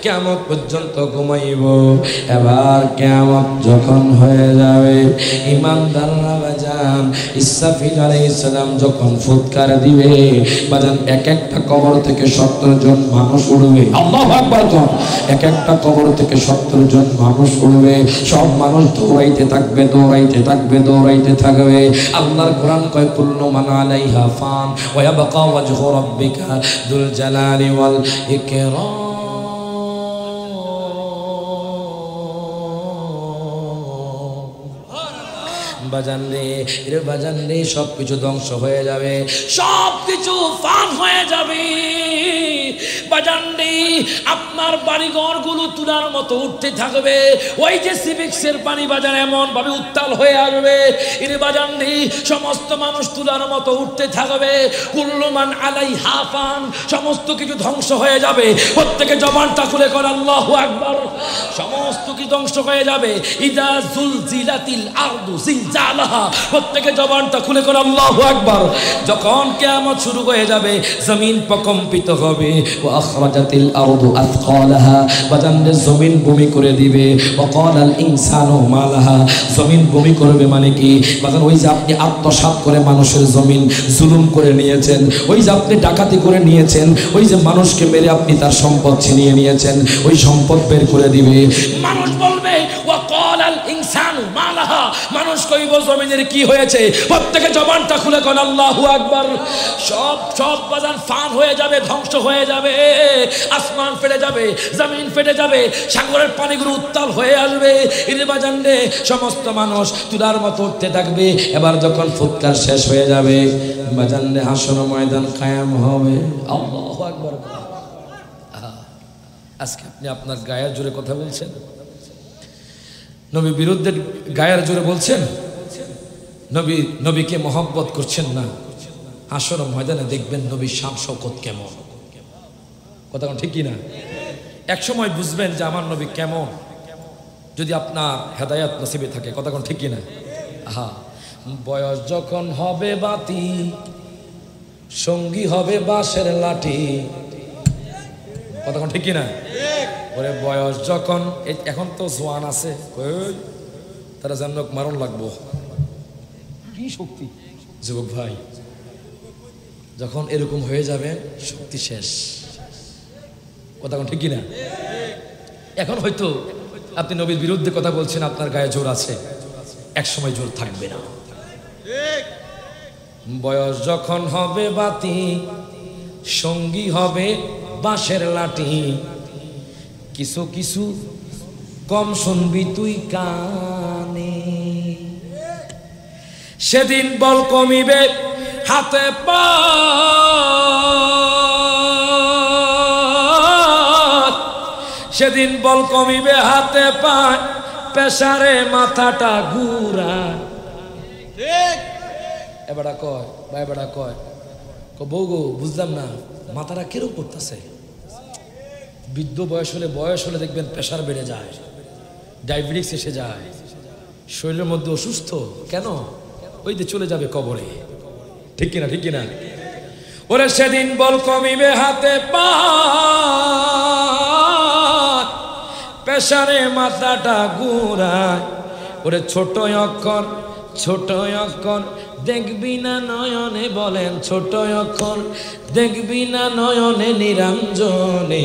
কিয়ামত পর্যন্ত ঘুমাইব। এবার কিয়ামত যখন হয়ে যাবে, ইমানদাররা বাজান ইসরাফিল আলাইহিস সালাম যখন ফুৎকার দিবে, বাজান এক একটা কবর থেকে 70 জন মানুষ উঠবে। আল্লাহু আকবার। এক একটা কবর থেকে 70 জন মানুষ উঠবে। সব মানুষ দৌড়াইতে থাকবে, দৌড়াইতে থাকবে, দৌড়াইতে থাকবে। আল্লাহর কোরআন কয় কুল্লু মান আলাইহা ফান ওয়া ইয়াবকা ওয়াজহু রাব্বিকা যুল জালালি ওয়াল ইকরাম। বাজান রে, এর বাজান রে, সবকিছু ধ্বংস হয়ে যাবে, সবকিছু ফান হয়ে যাবে। বাজান রে, আপনার বাড়িঘর গুলো তুলার মতো উঠতে থাকবে। ওই যে সিভিক্সের পানি বাজান এমন ভাবে উত্তাল হয়ে আসবে, এর বাজান রে, সমস্ত মানুষ তুলার মতো উঠতে থাকবে। কুল্লু মান আলাইহা ফান, সমস্ত কিছু ধ্বংস হয়ে যাবে। প্রত্যেকে জবানটা খুলে কর আল্লাহু আকবার। সমস্ত কিছু ধ্বংস হয়ে যাবে। ইদা জুলজিলাতিল আরদু জিলজালাহা, প্রত্যেকে জবানটা খুলে কর আল্লাহু আকবার। যখন কিয়ামত শুরু হয়ে যাবে, জমিন প্রকম্পিত হবে। ওয়া আখরাজাতিল আরদু আথকালাহা, বাজানরে জমিন ভূমি করে দিবে। ওয়া ক্বালাল ইনসানু মা লাহা, জমিন ভূমি করবে মানে কি বাজান? ওই যে আপনি আত্মসাৎ করে মানুষের জমিন জুলুম করে নিয়েছেন, ওই যে আপনি ডাকাতি করে নিয়েছেন, ওই যে মানুষকে মেরে আপনি তার সম্পদ ছিনিয়ে নিয়েছেন, ওই সম্পদ বের করে দিবে। মানুষ বলবে ওয়া ক্বালাল ইনসানু মা লাহা, মানুষ কইব জমিনের কি হয়েছে? প্রত্যেকে জবানটা খুলে কোন আল্লাহু আকবার। সব সব বাজান ফান হয়ে যাবে, ধ্বংস হয়ে যাবে। আসমান ফেটে যাবে, জমিন ফেটে যাবে, সাগরের পানিগুলো উত্তাল হয়ে আসবে। এর বাজান রে, সমস্ত মানুষ তুলার মতো উঠতে থাকবে। এবার যখন ফুৎকার শেষ হয়ে যাবে, বাজান রে, হাসর ময়দান কায়েম হবে। আল্লাহু আকবার। আজকে আপনি আপনার গায়ের জোরে কথা বলছেন, নবীর বিরুদ্ধে গায়ের জোরে বলছেন, নবীকে মহব্বত করছেন না। হাসর ময়দানে দেখবেন নবীর শান শওকত কেমন। কথা ঠিক কি না? এক সময় বুঝবেন যে আমার নবী কেমন, যদি আপনার হেদায়েত নসিবে থাকে। কথা ঠিক কি না? বয়স যখন হবে বাতি, সঙ্গী হবে বাঁশের লাঠি। কথা ঠিক কি না? ওরে বয়স যখন, এখন তো জোয়ান আছে, তারা যেন মারণ লাগবো, কি শক্তি। যুবক ভাই, যখন এরকম হয়ে যাবে, শক্তি শেষ। কথা ঠিক কি না? এখন হয়তো আপনি নবীর বিরুদ্ধে কথা বলছেন, আপনার গায়ে জোর আছে, এক সময় জোর থাকবে না। বয়স যখন হবে বাতি, সঙ্গী হবে বাঁশের লাঠি। কিছু কিছু কম শুনবি তুই কানে, সেদিন বল কমিবে হাতে পা, সেদিন বল কমিবে হাতে পায়, পেশারে মাথাটা ঘুরা। এবারে কয় ভাই, এবারে কয় বউ গো, বুঝলাম না মাথাটা কিরকম করতেছে। বৃদ্ধ বয়স হলে দেখবেন প্রেশার বেড়ে যায়, ডায়াবেটিস এসে যায়, শরীরের মধ্যে অসুস্থ। কেন? ওই যে চলে যাবে কবরে। ঠিক কিনা? ঠিক কিনা? ওরে সেদিন বল কমিবে হাতে পা, পেশারে মাথাটা ঘুরায়। ওরে ছোট অক্ষর, ছোট অক্ষর দেখবি না নয়নে, বলেন ছোট অক্ষর দেখবি না নয়নে, নিরঞ্জনে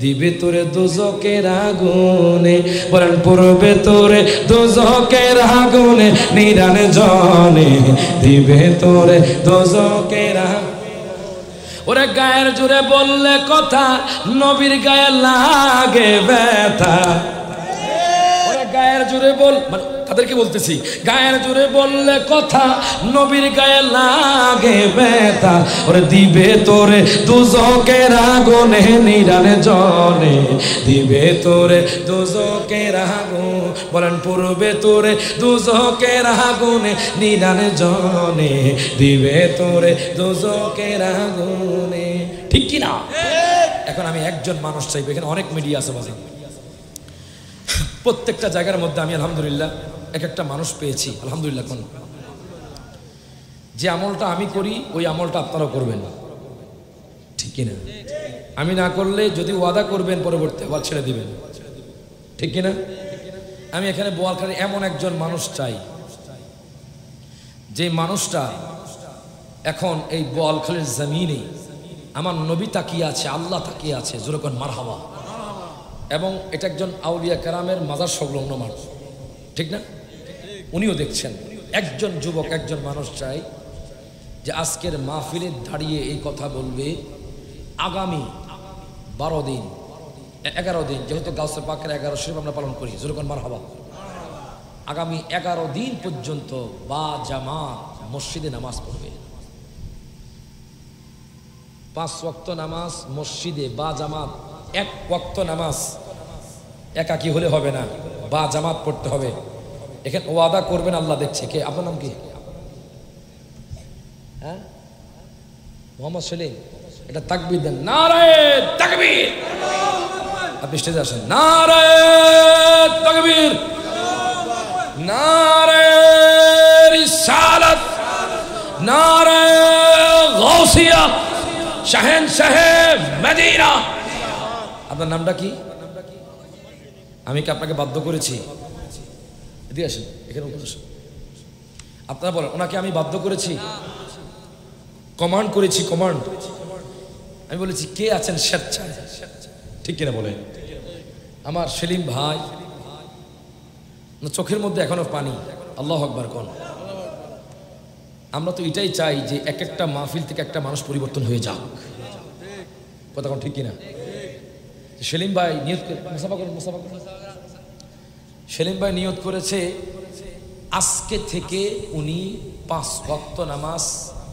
দিবে তোরে দোজকের আগুনে। বলেন পড়বে তোরে দোজকের আগুনে, নিরঞ্জনে দিবে তোরে দোজকের আগুনে। ওরে গায়ের জোরে বললে কথা, নবীর গায়ে লাগে ব্যথা। ওরে গায়ের জোরে বল, মানে তাদেরকে বলতেছি, গায়ের জোরে বললে কথা, নবীর গায়ে লাগে ব্যথা। ওরে দিবে তোরে দুজকের আগুনে নিরানে জলে, দিবে তোরে দুজকের আগুন, বলেন পূর্বে তোরে দুজকের আগুনে নিরানে জলে, দিবে তোরে দুজকের আগুনে। ঠিক কি না? এখন আমি একজন মানুষ চাইবো, এখানে অনেক মিডিয়া আছে বাজার, প্রত্যেকটা জায়গার মধ্যে আমি আলহামদুলিল্লাহ এক একটা মানুষ পেয়েছি আলহামদুলিল্লাহ। কোন যে আমলটা আমি করি ওই আমলটা আপনারাও করবেন, ঠিক কিনা? আমি না করলে যদি ওয়াদা করবেন পরবর্তী আবার ছেড়ে দিবেন, ঠিক কিনা? আমি এখানে বোয়ালখালী এমন একজন মানুষ চাই, যে মানুষটা এখন এই বোয়ালখালীর জমিনে আমার নবী তাকিয়ে আছে, আল্লাহ তাকিয়ে আছে, যেরকম মারহাবা। এবং এটা একজন আউলিয়া কেরামের মাজার সংলগ্ন মানুষ, ঠিক না? উনিও দেখছেন। একজন যুবক, একজন মানুষ চাই যে আজকের মাহফিলে দাঁড়িয়ে এই কথা বলবে, আগামী 12 দিন 11 দিন, যেহেতু গাউসে পাকের 11 শরীফ আমরা পালন করি, যেরকম মারহাবা, আগামী 11 দিন পর্যন্ত বা জামাত মসজিদে নামাজ পড়বে। 5 ওয়াক্ত নামাজ মসজিদে বা জামাত, 1 ওয়াক্ত নামাজ একাকি হলে হবে না, বা জামাত পড়তে হবে। এখানে ওয়াদা করবেন, আল্লাহ দেখছে। কে আপনার নাম কি? হ্যাঁ, মোহাম্মদ সেলিম। এটা তাকবীর দেন, নারায়ে তাকবীর। আপনি স্টেজে আসেন, নারায়ে তাকবীর, নারায়ে রিসালাত, নারায়ে গাউসিয়া, শাহেনশাহ মদিনা। আপনার নামটা কি? আমি কি আপনাকে বাধ্য করেছি? এদিকে আসেন, এখানে আসেন। আপনারা বলেন, ওনাকে আমি বাধ্য করেছি? কমান্ড করেছি? কমান্ড আমি বলেছি, কে আছেন স্বেচ্ছায়? ঠিক কিনা বলেন? আমার সেলিম ভাই, চোখের মধ্যে এখনো পানি। আল্লাহু আকবার কোন। আমরা তো এটাই চাই যে এক একটা মাহফিল থেকে একটা মানুষ পরিবর্তন হয়ে যাক, কথা কোন, ঠিক কিনা? সেলিম ভাই নিয়ত করে, সেলিম ভাই নিয়ত করেছে আজকে থেকে উনি 5 ওয়াক্ত নামাজ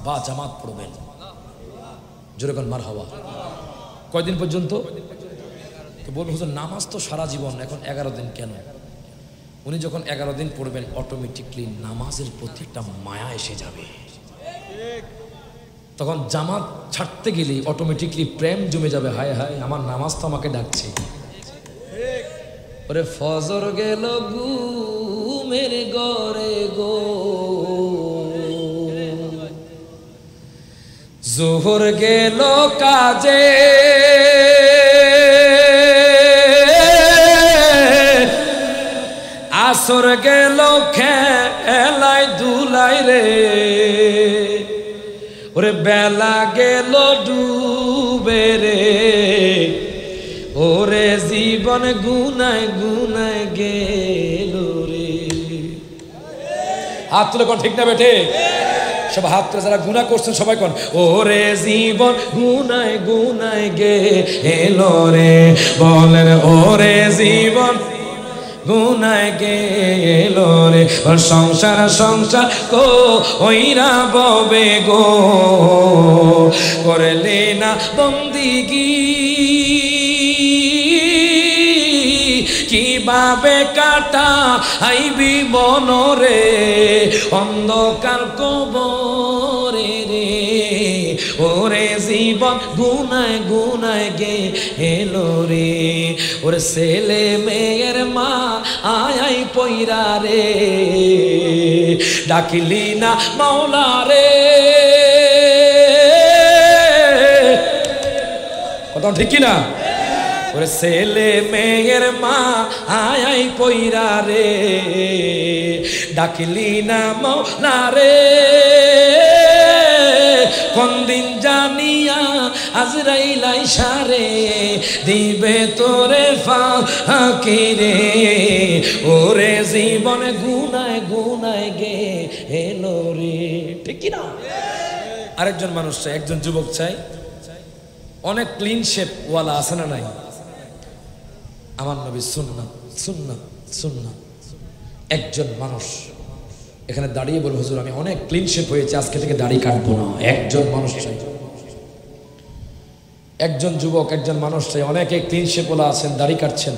বা জামাত পড়বেন। যেরকম মারহাবা। কয়দিন পর্যন্ত? তো বলবো হুজুর নামাজ তো সারা জীবন, এখন 11 দিন কেন? উনি যখন 11 দিন পড়বেন, অটোমেটিকলি নামাজের প্রতি একটা মায়া এসে যাবে। তখন জামাত ছাড়তে গেলে অটোমেটিকলি প্রেম জমে যাবে। হায় হায়, আমার নামাজ তো আমাকে ডাকছে। ওরে ফজর গেল ঘুমের ঘরে গো, জোহর গেল কাজে, আসর গেল খেলায় ধুলাই রে, ওরে বেলা গেল ডুবে রে, ওরে জীবন গুনায় গুনায় গেল রে। হাত তুলে কোন, ঠিক না বেঠে? সব হাত তুলে যারা গুনাহ করছেন সবাই কোন, ওরে জীবন গুনায় গুনায় গেল রে, বলেন ওরে জীবন গুনায় গেল রে, সংসার সংসার কো ওইরা ববে গো, করলে না বন্দিগি, কিভাবে কাটা আইবি বনরে, অন্ধকার কবরে রে, ওরে জীবন গুনায় গুনায় গেল রে, ওরে ছেলে মেয়ের মা আয় পইরা রে, ডাকিলি না মাওলা রে। কথা ঠিক কিনা? ওরে ছেলে মেয়ের মা আয় পইরা রে, ডাকিলি না মাওলা রে, কোন দিন জানিয়া আজরাইল আইসা রে, দিবে তোরে ফাঁকি রে, ওরে জীবন গুনায় গুনায় গেল রে। ঠিক কিনা? আরেকজন মানুষ চাই, একজন যুবক চাই, অনেক ক্লিন শেপ ওয়ালা আছে না নাই? আমার নবী সুন্নাত সুন্নাত সুন্নাত, একজন মানুষ এখানে দাঁড়িয়ে বলে, হুজুর আমি অনেক ক্লিন শেপ হয়েছে, আজকে থেকে দাড়ি কাটবো না। একজন মানুষ চাই, একজন যুবক, একজন মানুষ চাই। অনেকে ক্লিন শেপ বলা আছেন, দাড়ি কাটছেন,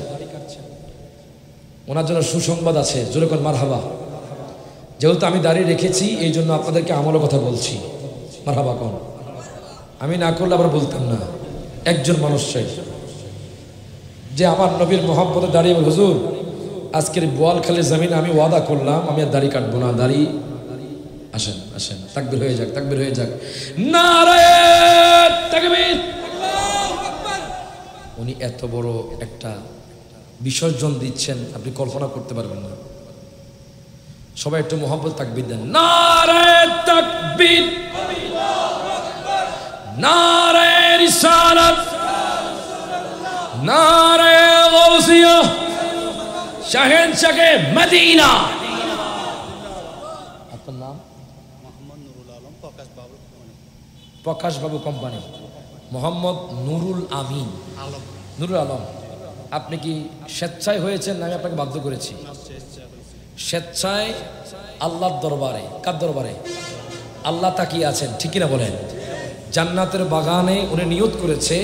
ওনার জন্য সুসংবাদ আছে, জোরে কোন মারহাবা। যেহেতু আমি দাড়ি রেখেছি এই জন্য আপনাদেরকে আমলের কথা বলছি, মারহাবা কোন। আমি না করলে আবার বলতাম না। একজন মানুষ চাই যে আমার নবীর মোহাম্মতে দাঁড়িয়ে, হুজুর আজকের বোয়ালখালী জমিনে আমি ওয়াদা করলাম আমি আর দাড়ি কাটবো না। দাড়ি আসেন আসেন, তাকবীর হয়ে যাক, তাকবীর হয়ে যাক, নারে তাকবীর। উনি এত বড় একটা বিসর্জন দিচ্ছেন, আপনি কল্পনা করতে পারবেন না। সবাই একটু মোহাম্মত তাকবীর দেন, নারে তাকবীর, নারে রিসালাত, নারে গাউসিয়া, শাহেনশাহে মদিনা। আপনার নাম? মোহাম্মদ নুরুল আলম, প্রকাশ বাবু কোম্পানি। মোহাম্মদ নুরুল আমিন, নুরুল আলম। আপনি কি স্বেচ্ছায় হয়েছেন না আমি আপনাকে বাধ্য করেছি? স্বেচ্ছায়, আল্লাহর দরবারে। কার দরবারে? আল্লাহ তাকিয়ে আছেন, ঠিক কিনা বলেন? জান্নাতের বাগানে উনি নিয়ত করেছে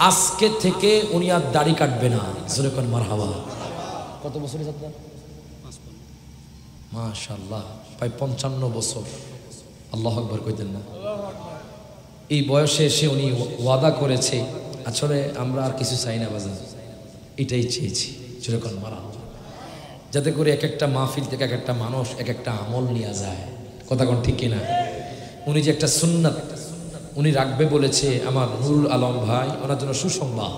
আজকে থেকে উনি আর দাড়ি কাটবে না। জোরে কোন মারহাবা। কত বছর আপনার? মাশাআল্লাহ, প্রায় 55 বছর। আল্লাহু আকবার কইতেন না? এই বয়সে এসে উনি ওয়াদা করেছে, আসলে আমরা আর কিছু চাই না বাজার, এটাই চেয়েছি। জোরে কোন মারহাবা। যাতে করে এক একটা মাহফিল থেকে এক একটা মানুষ এক একটা আমল নিয়ে যায়। কথা কোন ঠিক কিনা? উনি যে একটা সুন্নাত উনি রাখবে বলেছে আমার নুরুল আলম ভাই, ওনার জন্য সুসংবাদ।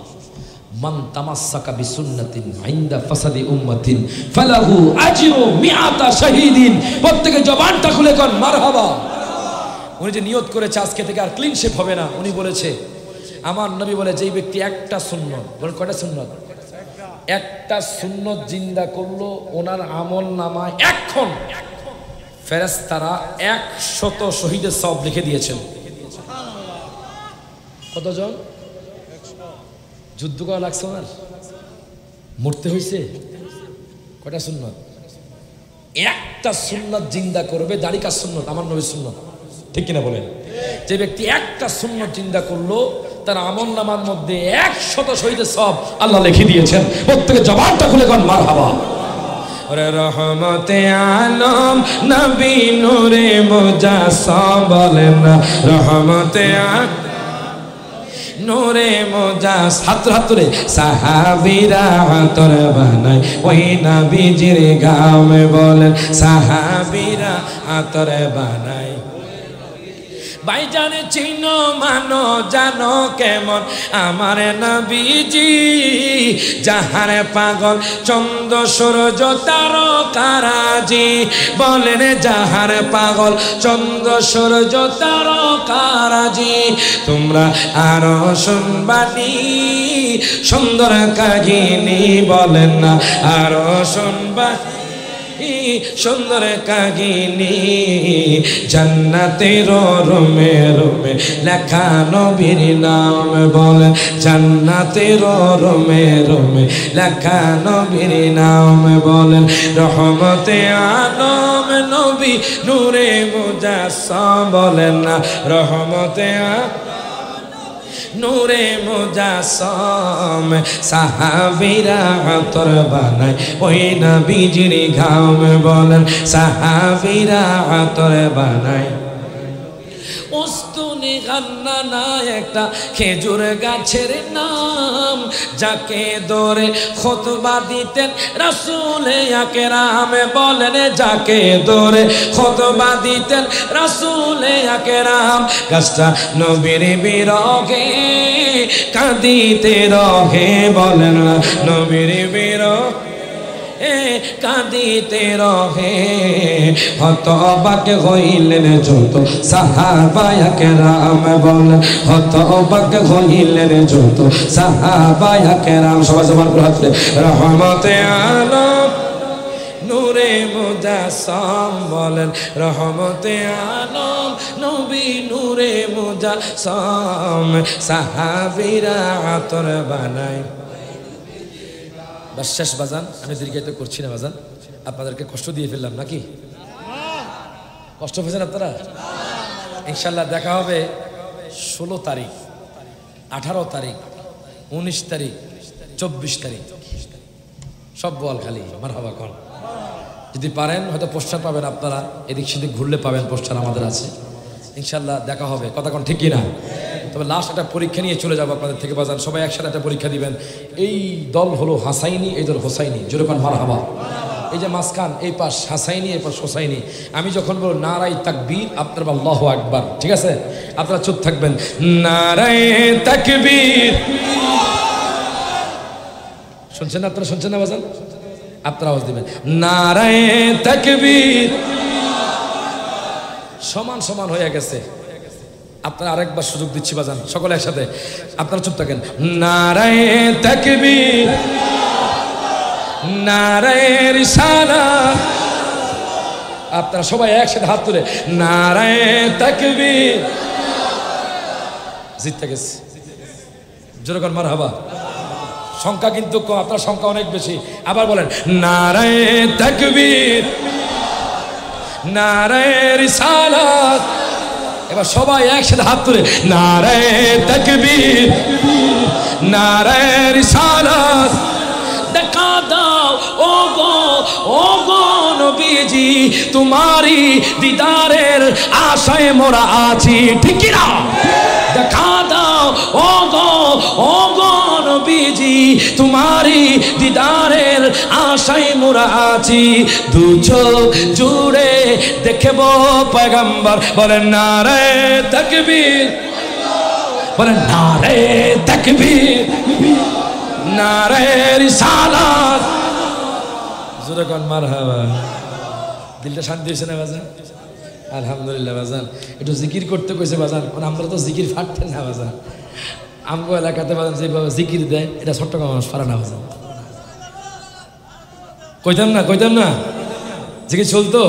মান তামাসসাকা বিসুন্নাতিন ইনদা ফাসাদি উম্মাতিন ফালাহু আজরু মিআতা শাহীদিন। প্রত্যেকে জবানটা খুলে কোন মারহাবা। উনি যে নিয়ত করেছে আজকে থেকে আর ক্লিন শেপ হবে না, উনি বলেছে, আমার নবী বলে যেই ব্যক্তি একটা সুন্নত, বলেন কয়টা সুন্নত? একটা সুন্নত জিন্দা করলো, ওনার আমল নামায় এখন ফেরেশতারা 100 শহীদের সওয়াব লিখে দিয়েছেন। কতজন? যুদ্ধ করা লাগছে ওনার, মরতে হয়েছে। কয়টা সুন্নত? একটা সুন্নত জিন্দা করবে, দাড়ি কার সুন্নত? আমার নবীর সুন্নত, ঠিক কিনা বলেন? যে ব্যক্তি একটা সুন্নত জিন্দা করলো তার আমল নামার মধ্যে 100 শহীদের সওয়াব আল্লাহ লিখে দিয়েছেন। প্রত্যেকে জবানটা খুলে কোন মারহাবা। ওরে রহমতে আলম নবী নূরে মুজাসসাম, বলেন না রহমতে নূরে মুজাস। হাত হাতরে সাহাবীরা আতর বানায় ওই নবীজির গামে, বলেন সাহাবীরা আতর বানায়। ভাইজানে চিনো মানো জানো কেমন আমার নবীজি, যাহার পাগল চন্দ্র সূর্য তারকারাজি, বলেন যাহার পাগল চন্দ্র সূর্য তারকারাজি। তোমরা আরো শুনবানি সুন্দর কাহিনী, বলেন না আরো শুনবানি সুন্দর কাহিনী। জান্নাতের রুমে রুমে লেখা নবীর নাম, বলেন জান্নাতের রুমে রুমে লেখা নবীর নাম, বলেন রহমতে আলম নবী নূরে মুজাসসাম, বলেন না রহমতে নূরে মুজাসসাম। সাহাবীরা আতর বানায় ওই নবীজির ঘাম, বলেন সাহাবীরা আতর বানায়। উস্তুনে গান্না না একটা খেজুর গাছের নাম, যাকে ধরে খুতবা দিতেন রাসূলে আকরাম, বলেন যাকে ধরে খুতবা দিতেন রাসূলে আকরাম। গাছটা নবীর বিরহে কাঁদিতে রহে, বলেন নবীর বিরহে কাঁদিতে রহে। হতবাক হইলেন যত সাহাবায়ে কেরাম, বলেন হতবাক হইলেন যত সাহাবায়ে কেরাম। সবাই জবান করে হাত রহমতে আলম নূরে মুজাসসাম, বলেন রহমতে আলম নবী নূরে মুজাসসাম। সাহাবীরা আতর বানায়। শেষ বাজান, আমি দীর্ঘায়িত করছি না বাজান, আপনাদেরকে কষ্ট দিয়ে ফেললাম নাকি? কষ্ট পেয়েছেন আপনারা? ইনশাল্লাহ দেখা হবে 16 তারিখ, 18 তারিখ, 19 তারিখ, 24 তারিখ, সব বোয়ালখালী। মারহাবা কোন। যদি পারেন হয়তো পোস্টার পাবেন আপনারা, এদিক সেদিক ঘুরলে পাবেন পোস্টার আমাদের আছে। ইনশাল্লাহ দেখা হবে, কথা কোন ঠিক কিনা? তবে লাস্ট একটা পরীক্ষা নিয়ে চলে যাবো আপনাদের থেকে বাজান, সবাই একসাথে একটা পরীক্ষা দিবেন। এই দল হলো হাসাইনি, এই দল হোসাইনি। জোরে কোন মারহাবা। এই যে মাঝখান, এই পাশ হাসাইনি, এই পাশ হোসাইনি। আমি যখন বলবো নারাই তাকবীর, আপনারা আল্লাহু আকবার, ঠিক আছে? আপনারা চুপ থাকবেন। নারাই তাকবীর। শুনছেন না? আপনারা শুনছেন না বাজান? আপনারা আওয়াজ দিবেন নারায়ে তাকবীর। সমান সমান হয়ে গেছে। আপনারা আরেকবার সুযোগ দিচ্ছি বাজান, সকলে একসাথে। আপনারা চুপ থাকেন। নারায়ে তাকবীর, নারায়ে রিসালাত। আপনারা সবাই একসাথে হাত তুলে নারায়ে তাকবীর। জিততে গেছে। জোরে কোন মারহাবা। সংখ্যা কিন্তু কম, আপনার সংখ্যা অনেক বেশি। আবার বলেন নারায়ে তাকবীর, নারায়ে রিসালাত। এবার সবাই একসাথে হাত তুলে নারায়ে তাকবীর, নারায়ে রিসালাত। দেখা দাও ও গো নবীজি, তোমারই দিদারের আশায় মোরা আছি, ঠিক কি না? দেখা দাও ও গো নবীজি, তোমারই দিদারের আশায় মোরা আছি। দু চোখ জুড়ে দেখব পয়গম্বর। বলেন নারায়ে তাকবীর, বলেন নারায়ে তাকবীর, নারায়ে রিসালাত। জোরে কোন মারহাবা। দিলটা শান্তি হয়েছে না বাজান? আলহামদুলিল্লাহ বাজান। একটু জিকির করতে কইছে বাজান, আমরা তো জিকির ফাটতেন না বাজান। আমগো এলাকাতে বাজান যেভাবে জিকির দেয়, এটা চট্টগ্রাম মানুষ পারে না বাজান। কইতাম না জিকির চলতো।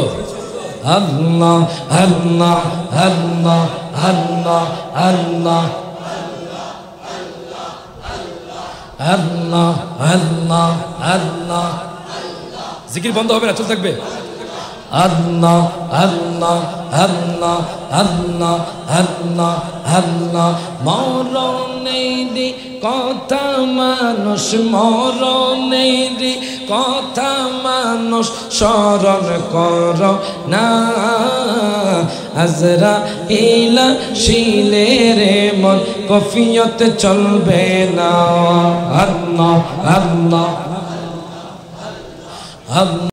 আল্লাহ আল্লাহ আল্লাহ আল্লাহ আল্লাহ আল্লাহ আল্লাহ আল্লাহ। জিকির বন্ধ হবে না, চলতে থাকবে। আল্লাহ আল্লাহ আল্লাহ আল্লাহ আল্লাহ আল্লাহ। মরণেরই কথা মানুষ, মরণেরই কথা মানুষ স্মরণ কর না। আজরাইল শিলের মন কফিয়ত চলবে না। আল্লাহ আল্লাহ আল্লাহ।